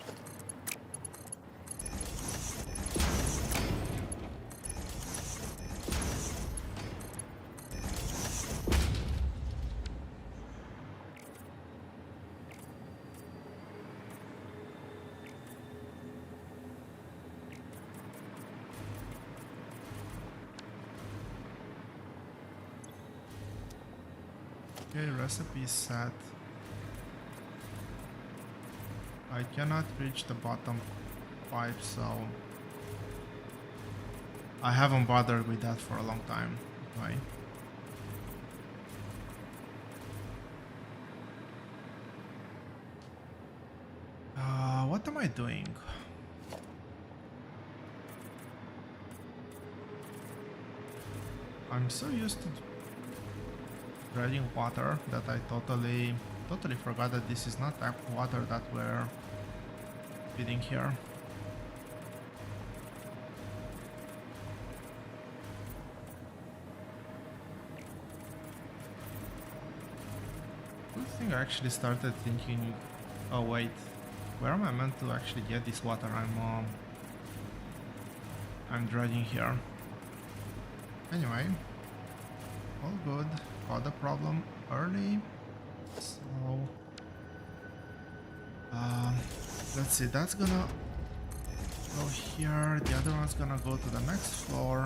Okay, recipe is set. I cannot reach the bottom pipe, so I haven't bothered with that for a long time. Right? What am I doing? I'm so used to dredging water that I totally forgot that this is not tap water that we're feeding here. Good thing I actually started thinking, oh wait, where am I meant to actually get this water I'm dredging here? Anyway, all good. Caught the problem early. So let's see, that's gonna go here, the other one's gonna go to the next floor.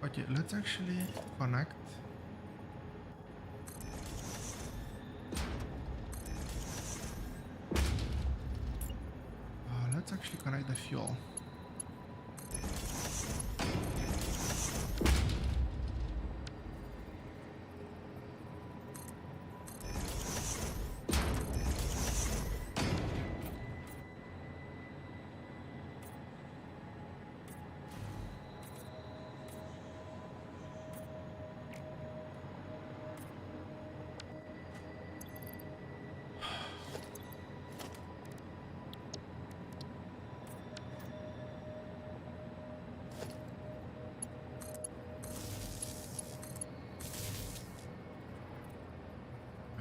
Okay, let's actually connect. Let's actually connect the fuel.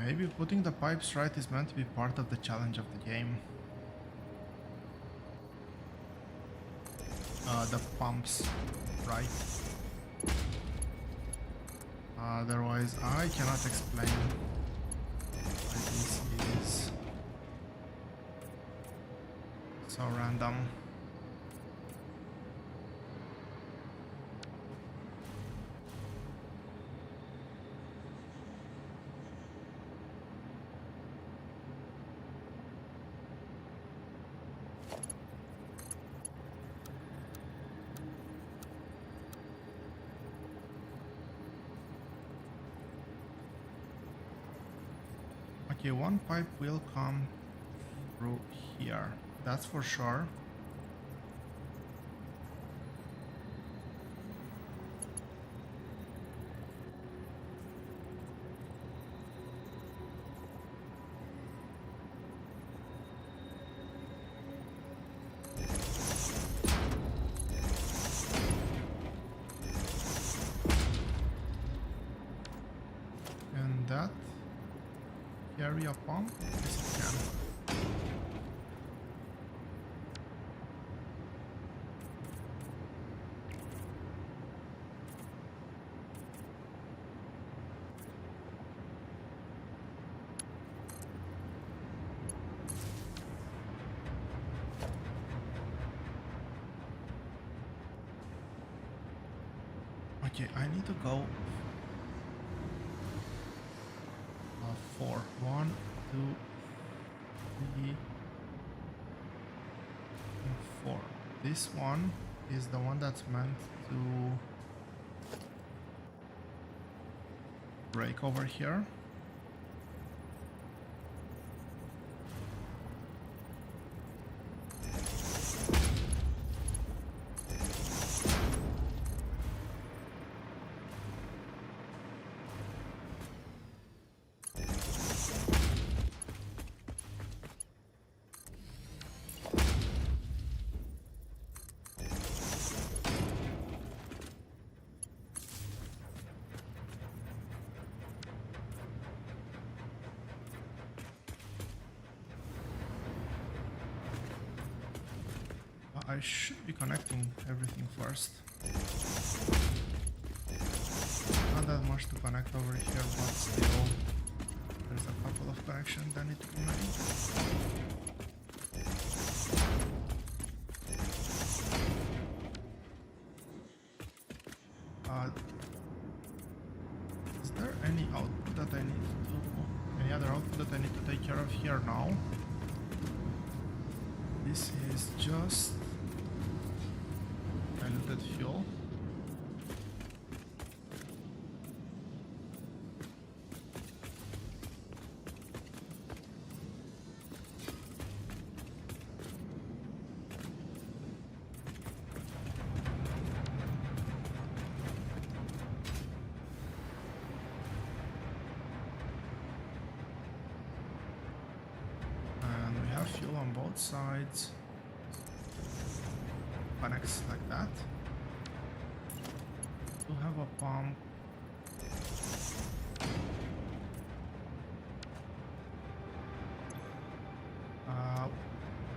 Maybe putting the pipes right is meant to be part of the challenge of the game. The pumps, right? Otherwise, I cannot explain why this is so random. Okay, one pipe will come through here, that's for sure. And that carry a pump? Yes, it can. Okay, I need to go 4. 1, 2, 3, and 4. This one is the one that's meant to break over here. I should be connecting everything first. Not that much to connect over here, but still there's a couple of connections that need to be made. Is there any output that I need to... any other output that I need to take care of here now? This is just diluted fuel. And we have fuel on both sides. Connects like that. We have a pump.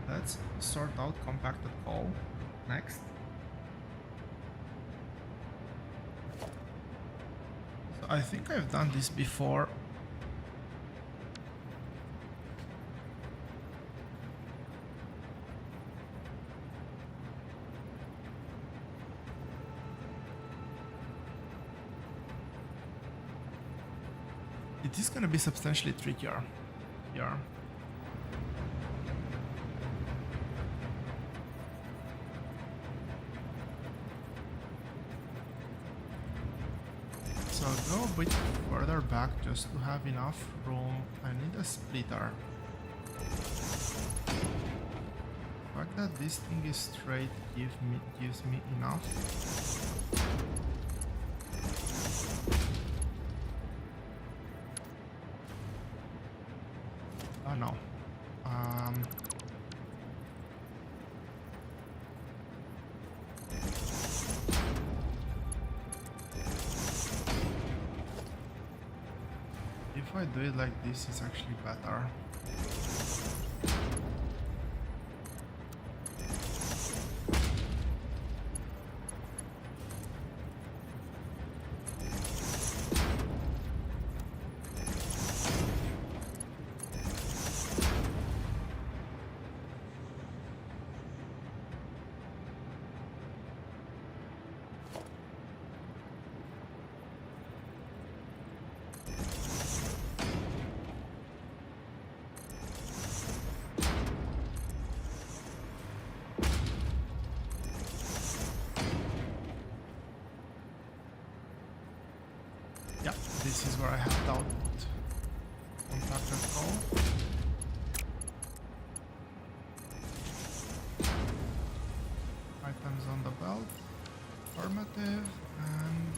Let's sort out compacted coal next. So I think I've done this before. It is going to be substantially trickier here. So I'll go a bit further back just to have enough room. I need a splitter. The fact that this thing is straight gives me enough. Oh no. If I do it like this, it's actually better. Yeah, this is where I have the output. Compacted coal. Items on the belt. Affirmative and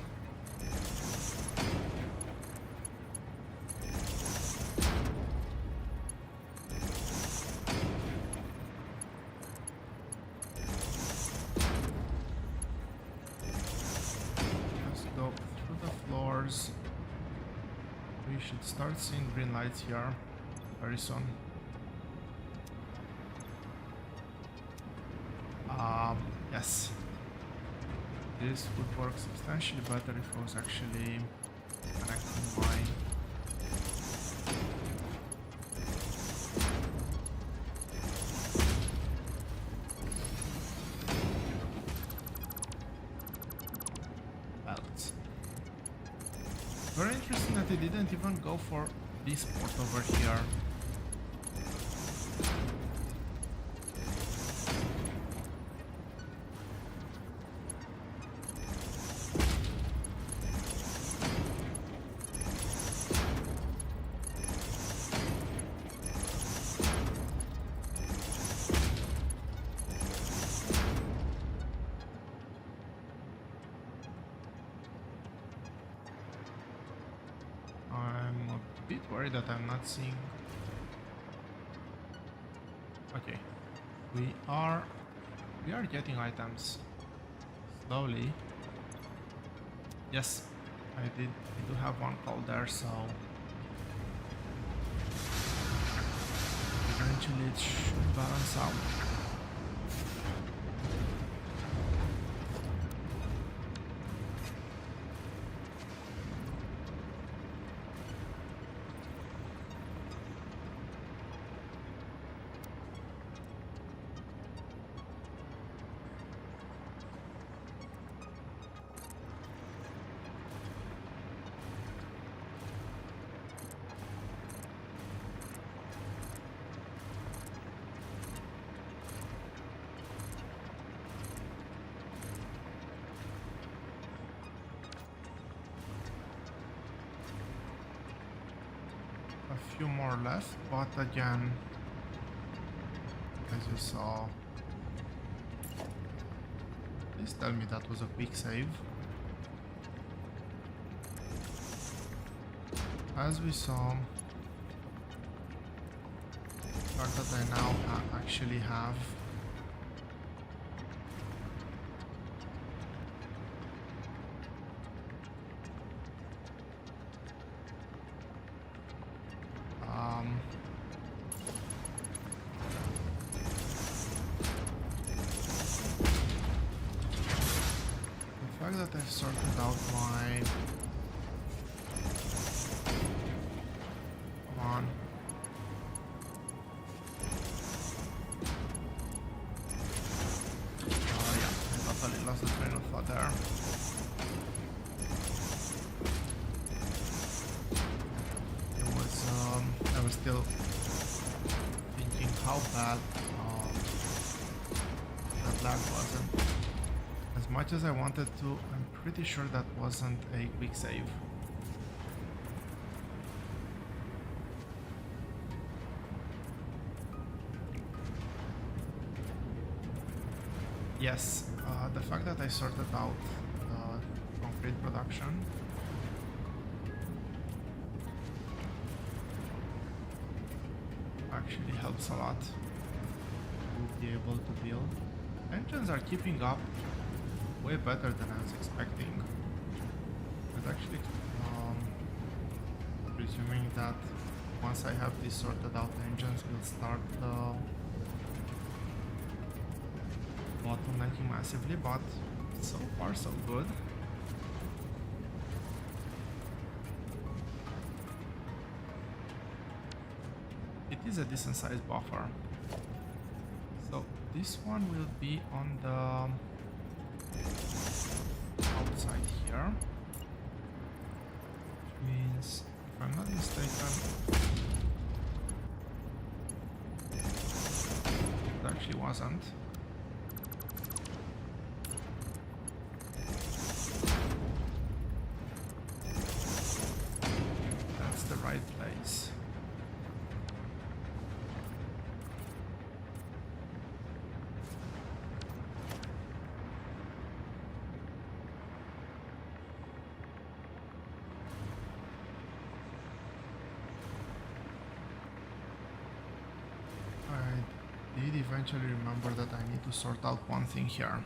let's go through the floors. We should start seeing green lights here very soon. Yes. This would work substantially better if I was actually connecting my belts. Very interesting that they didn't even go for this port over here. I'm a bit worried that I'm not seeing. Okay, we are getting items slowly. Yes, I do have one call there, so eventually it should balance out. A few more left, but again, as you saw, please tell me that was a quick save. As we saw, the fact that I now actually have the fact that I've sorted out my come on. Oh yeah, I totally lost the train of thought there. I was still thinking how bad that lag wasn't. As much as I wanted to, I'm pretty sure that wasn't a quick save. Yes, the fact that I sorted out concrete production actually helps a lot to be able to build. Engines are keeping up way better than I was expecting. I was actually presuming that once I have this sorted out, engines will start bottlenecking massively, but so far so good. It is a decent sized buffer. So this one will be on the outside here, which means, if I'm not mistaken, it actually wasn't. That's the right place. I did eventually remember that I need to sort out one thing here.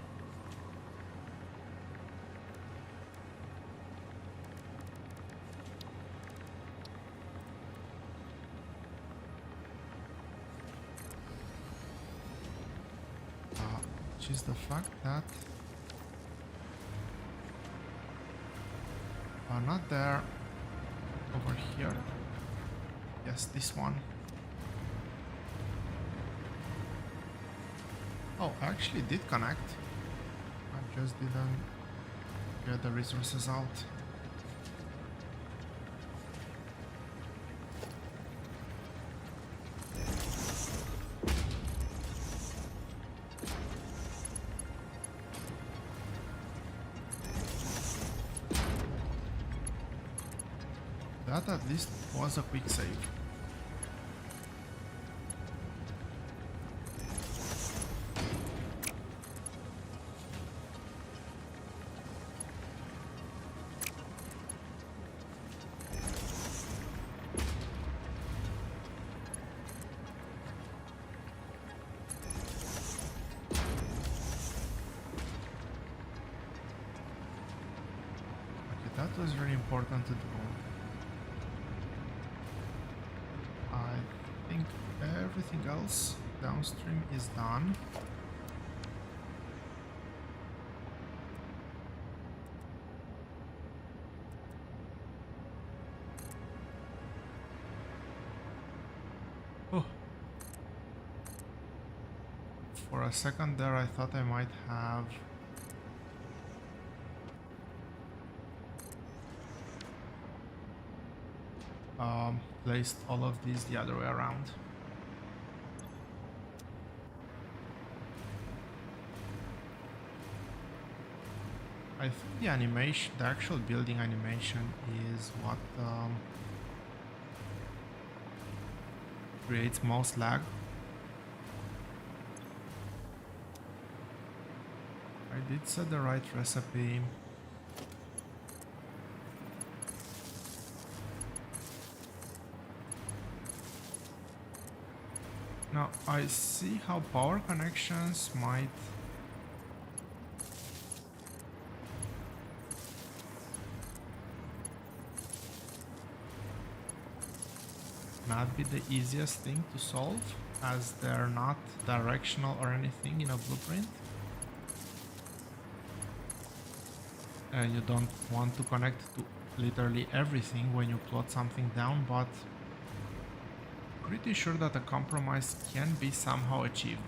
Which is the fact that not there, over here. Yes, this one. Oh, I actually did connect. I just didn't get the resources out. that at least was a quick save. That was really important to do. I think everything else downstream is done. Oh. For a second there I thought I might have placed all of these the other way around. I think the animation, the actual building animation is what creates most lag. I did set the right recipe. Now I see how power connections might not be the easiest thing to solve, as they're not directional or anything in a blueprint. And you don't want to connect to literally everything when you plot something down, but pretty sure that a compromise can be somehow achieved.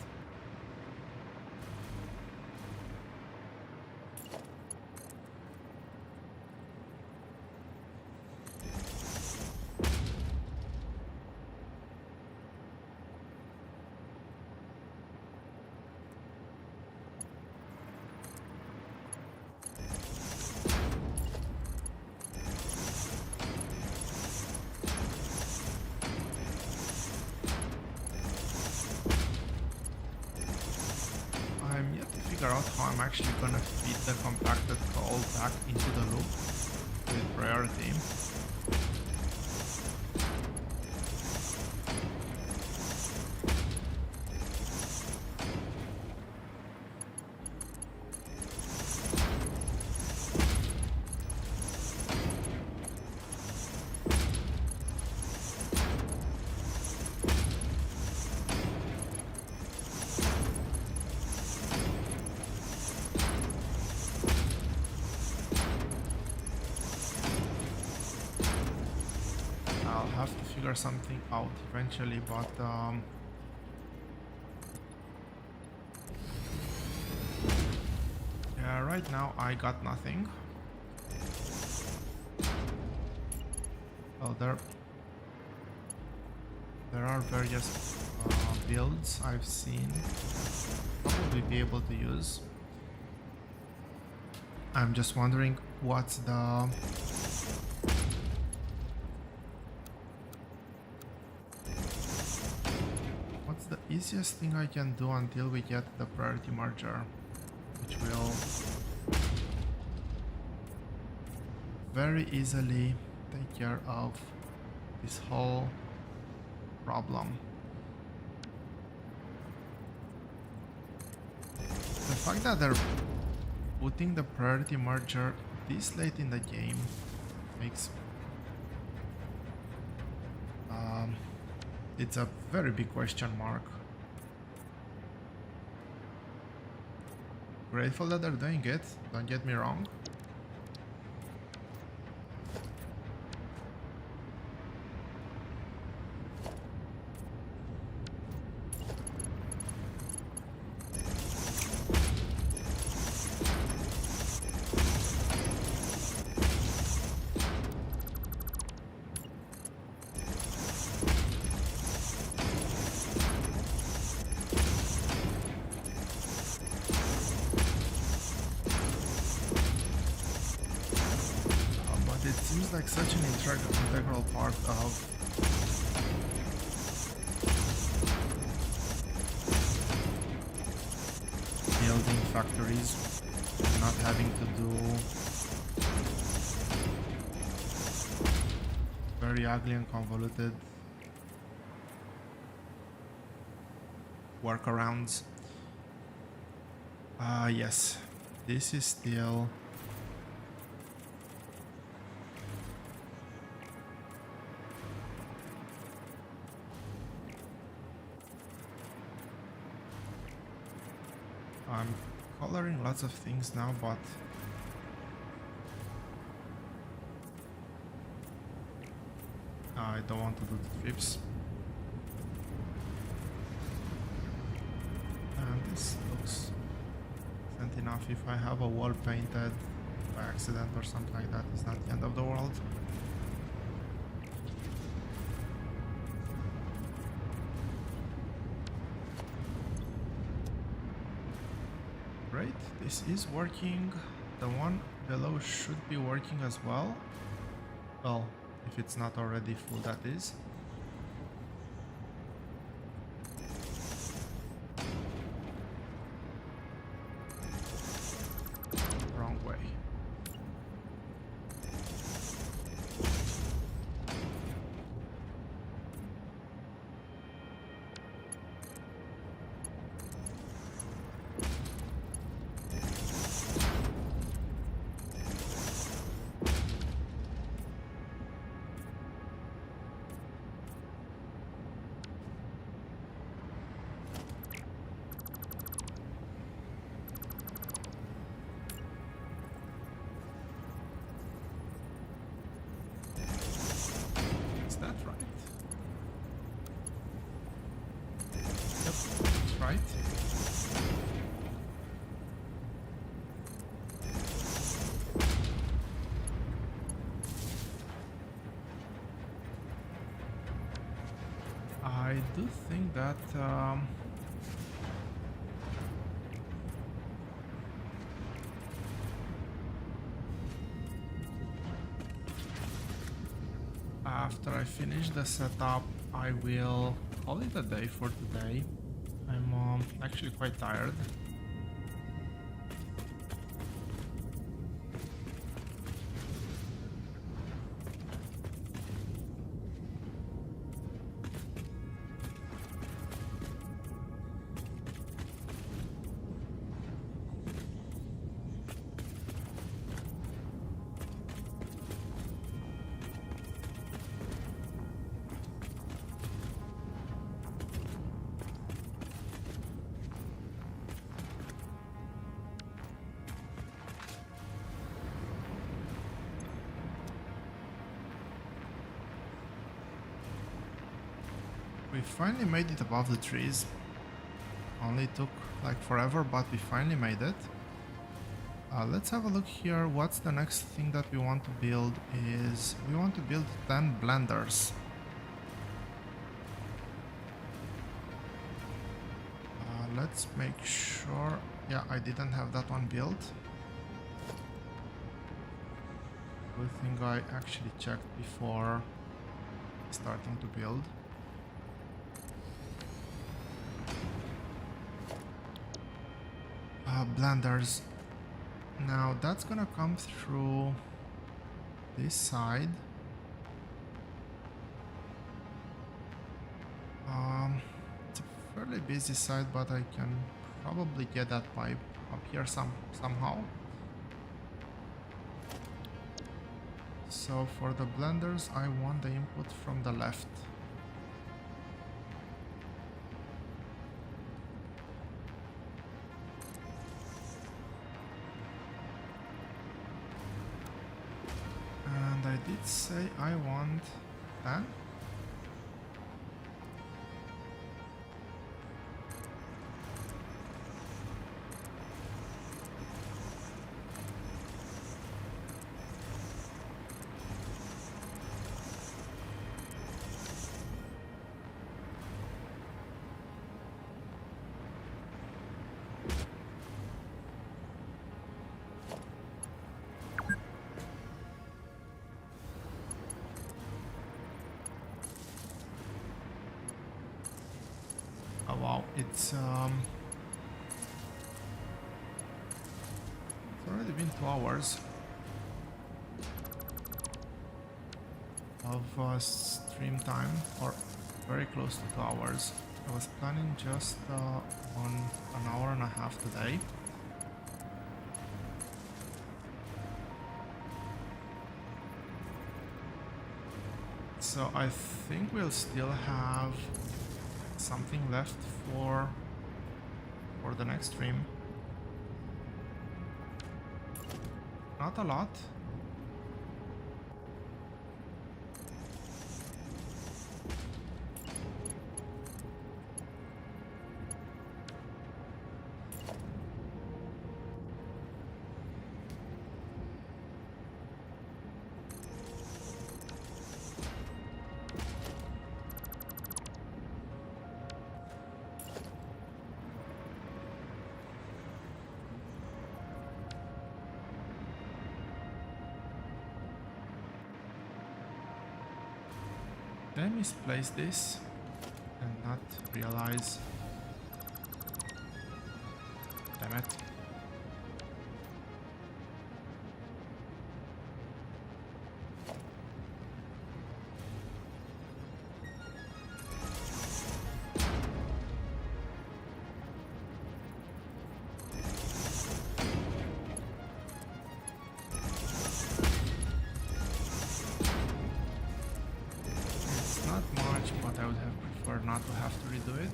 Out how I'm actually gonna feed the compacted coal back into the loop with priority. Something out eventually, but yeah, right now I got nothing. Oh, there are various builds I've seen probably be able to use. I'm just wondering what's the easiest thing I can do until we get the priority merger, which will very easily take care of this whole problem. The fact that they're putting the priority merger this late in the game makes it's a very big question mark. Grateful that they're doing it, don't get me wrong. such an integral part of building factories, not having to do very ugly and convoluted workarounds. Yes, this is still I'm coloring lots of things now, but I don't want to do the strips. And this looks decent enough. If I have a wall painted by accident or something like that, it's not the end of the world. Great, this is working. The one below should be working as well. Well, if it's not already full, that is. Wrong way. That right? Yep, that's right. I do think that after I finish the setup, I will call it a day for today. I'm actually quite tired. We finally made it above the trees. Only took like forever, but we finally made it. Let's have a look here. What's the next thing that we want to build is we want to build 10 blenders. Let's make sure. Yeah, I didn't have that one built. Good thing I actually checked before starting to build. Blenders. Now that's gonna come through this side. It's a fairly busy side, but I can probably get that pipe up here somehow. So for the blenders, I want the input from the left. And I did say I want 10. wow, it's already been 2 hours of stream time, or very close to 2 hours. I was planning just on an hour and a half today. So I think we'll still have something left for the next stream. Not a lot. Did I misplace this and not realize? Damn it. But I would have preferred not to have to redo it.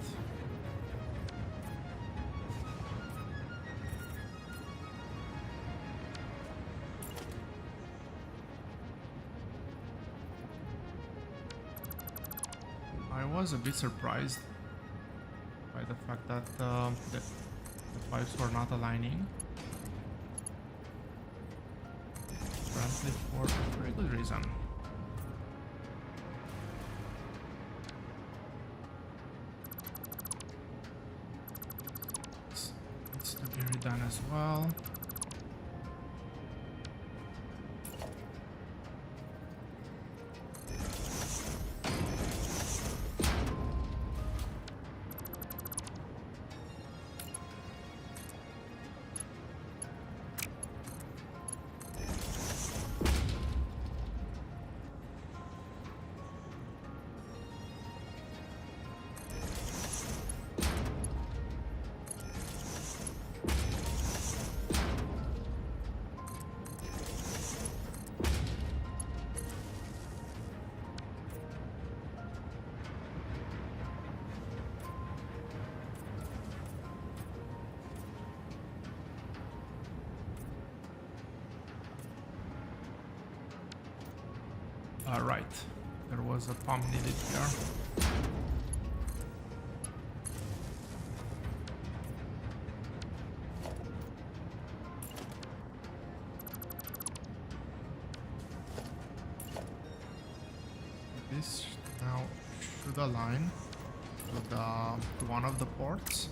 I was a bit surprised by the fact that the pipes were not aligning. Apparently for a very good reason. Done as well. Right, there was a pump needed here. This now should align to one of the ports.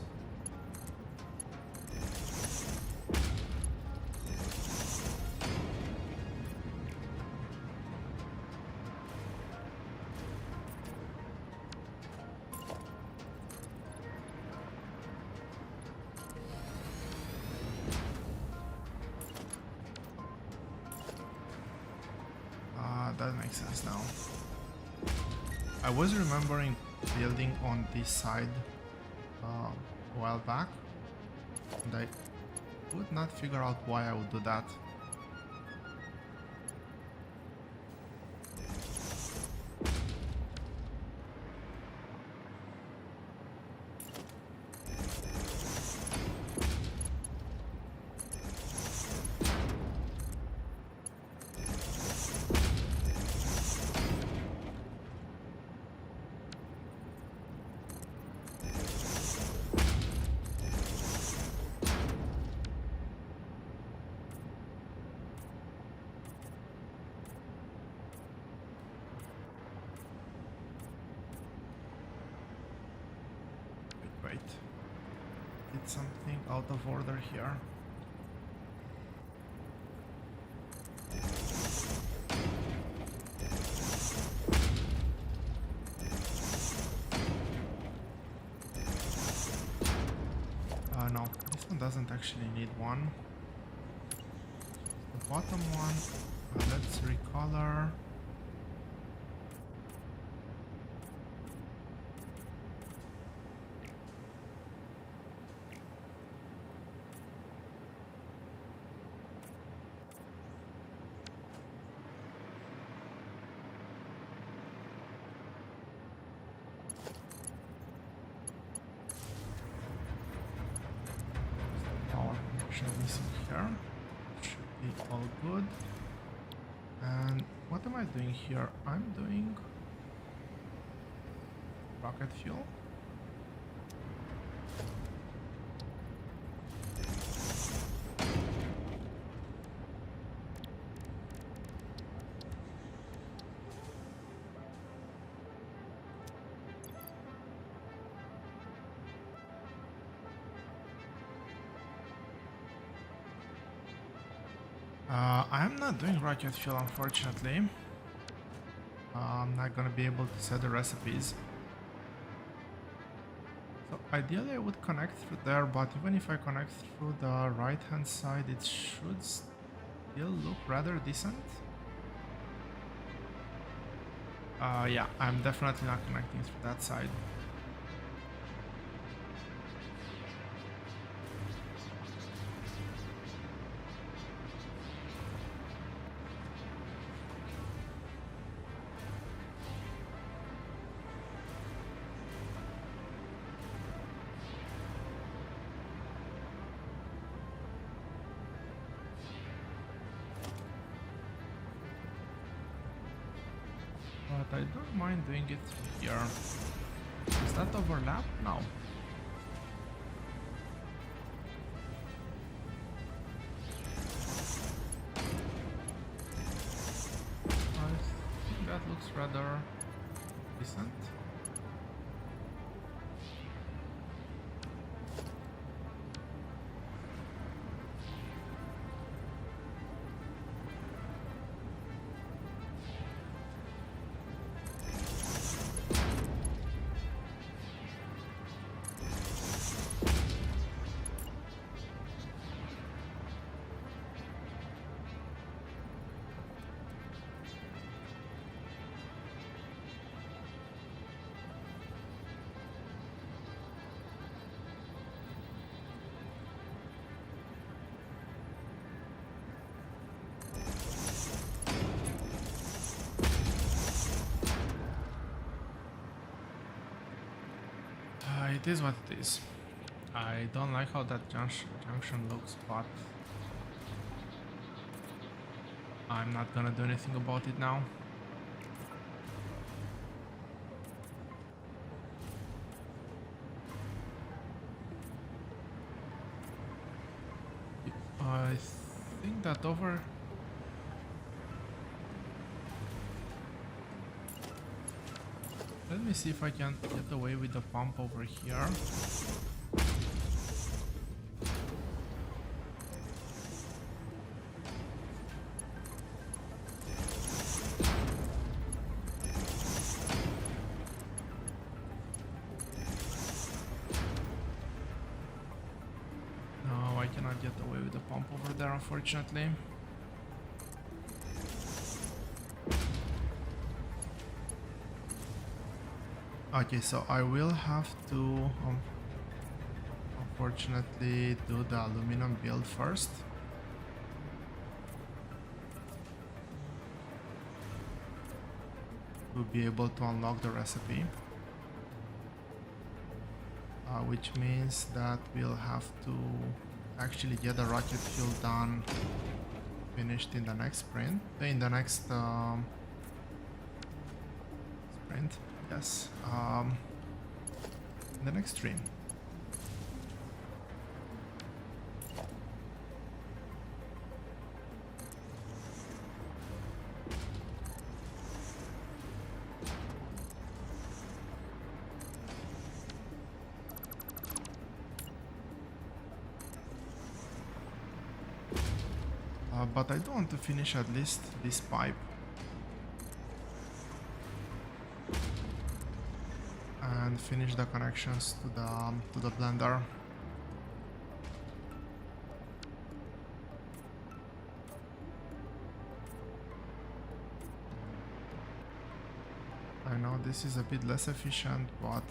That makes sense now. I was remembering building on this side a while back, and I could not figure out why I would do that. Wait, did something out of order here. No, this one doesn't actually need one. The bottom one, let's recolor. Missing here. Should be all good. And what am I doing here? I'm doing rocket fuel. I'm not doing rocket fuel, unfortunately. I'm not gonna be able to set the recipes. So ideally I would connect through there, but even if I connect through the right hand side, it should still look rather decent. Yeah, I'm definitely not connecting through that side. But I don't mind doing it here. Does that overlap? No. I think that looks rather decent. It is what it is. I don't like how that junction looks, but I'm not gonna do anything about it now. I think that over... Let me see if I can get away with the pump over here. No, I cannot get away with the pump over there, unfortunately. Okay, so I will have to unfortunately do the aluminum build first. To be able to unlock the recipe. Which means that we'll have to actually get the rocket fuel done, finished in the next sprint, in the next sprint. Yes, the next stream. But I do want to finish at least this pipe. And finish the connections to the blender. know this is a bit less efficient, but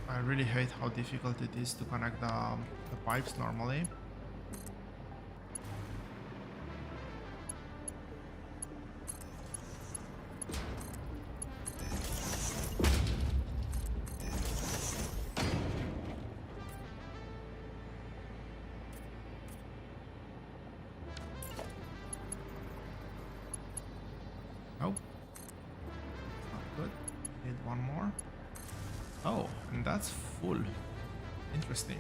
I really hate how difficult it is to connect the pipes normally. Nope. Not good. Need one more. Oh, and that's full. Interesting.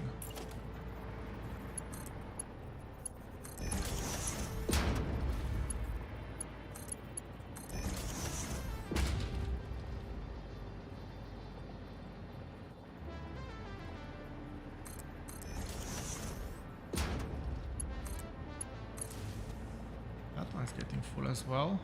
That one's getting full as well.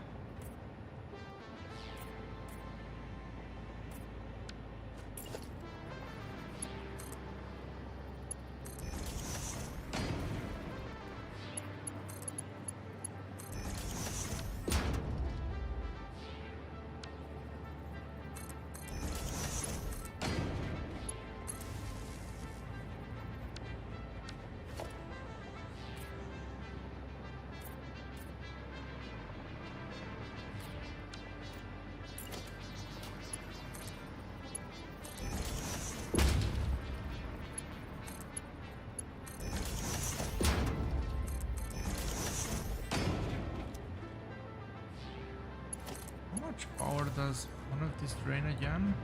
How much power does one of these drain again?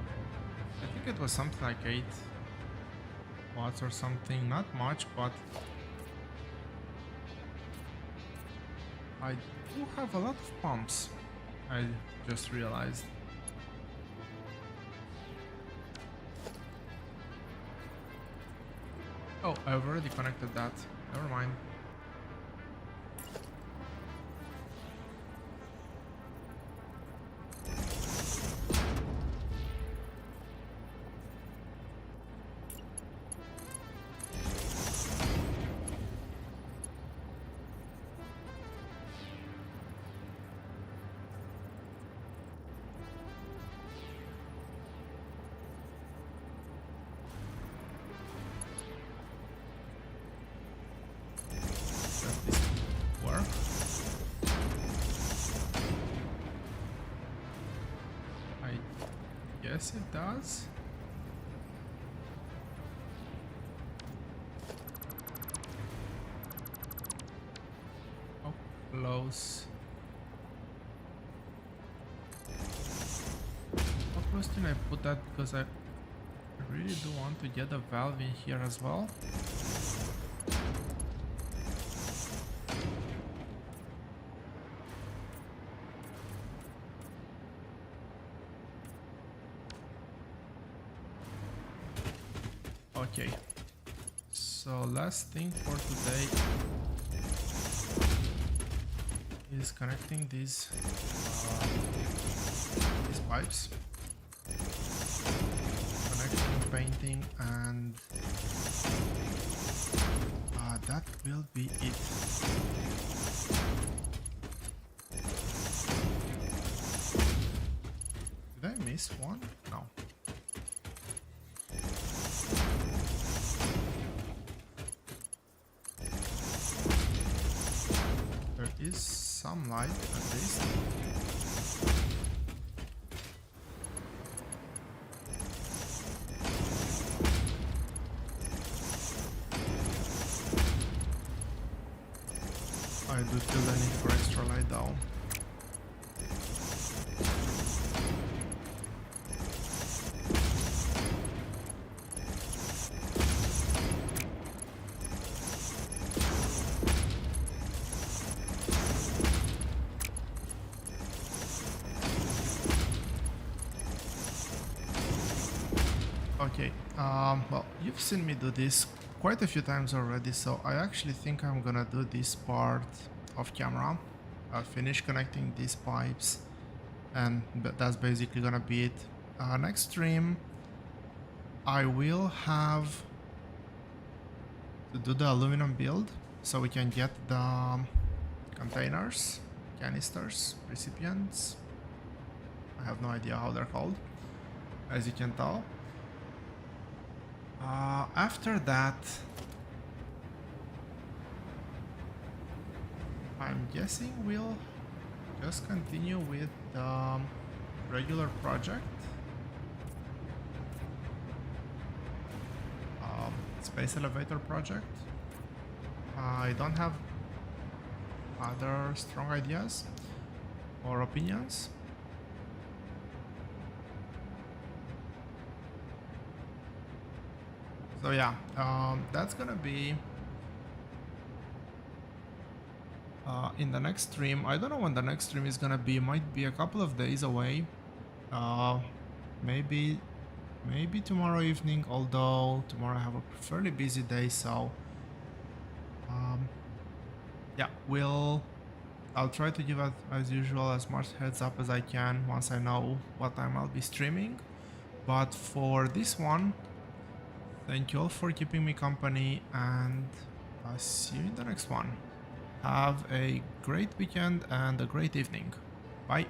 I think it was something like 8 watts or something. Not much, but I do have a lot of pumps. I just realized. Oh, I've already connected that. Never mind. Does this work? I guess it does. Oh, close. How close can I put that? Because I really do want to get a valve in here as well. Okay, so last thing for today is connecting these pipes, connecting, painting, and that will be it. Did I miss one? No. There is some light at least. I do feel the need for extra light though. Okay, well, you've seen me do this quite a few times already, so I actually think I'm gonna do this part off camera. I'll finish connecting these pipes, and that's basically gonna be it. Next stream, I will have to do the aluminum build, so we can get the containers, canisters, recipients. I have no idea how they're called. as you can tell. After that, I'm guessing we'll just continue with the regular project. Space elevator project. I don't have other strong ideas or opinions. So yeah, that's gonna be in the next stream. I don't know when the next stream is gonna be. Might be a couple of days away. Maybe tomorrow evening, although tomorrow I have a fairly busy day, so yeah, I'll try to give, as usual, as much heads up as I can once I know what time I'll be streaming. But for this one, thank you all for keeping me company, and I'll see you in the next one. Have a great weekend and a great evening. Bye.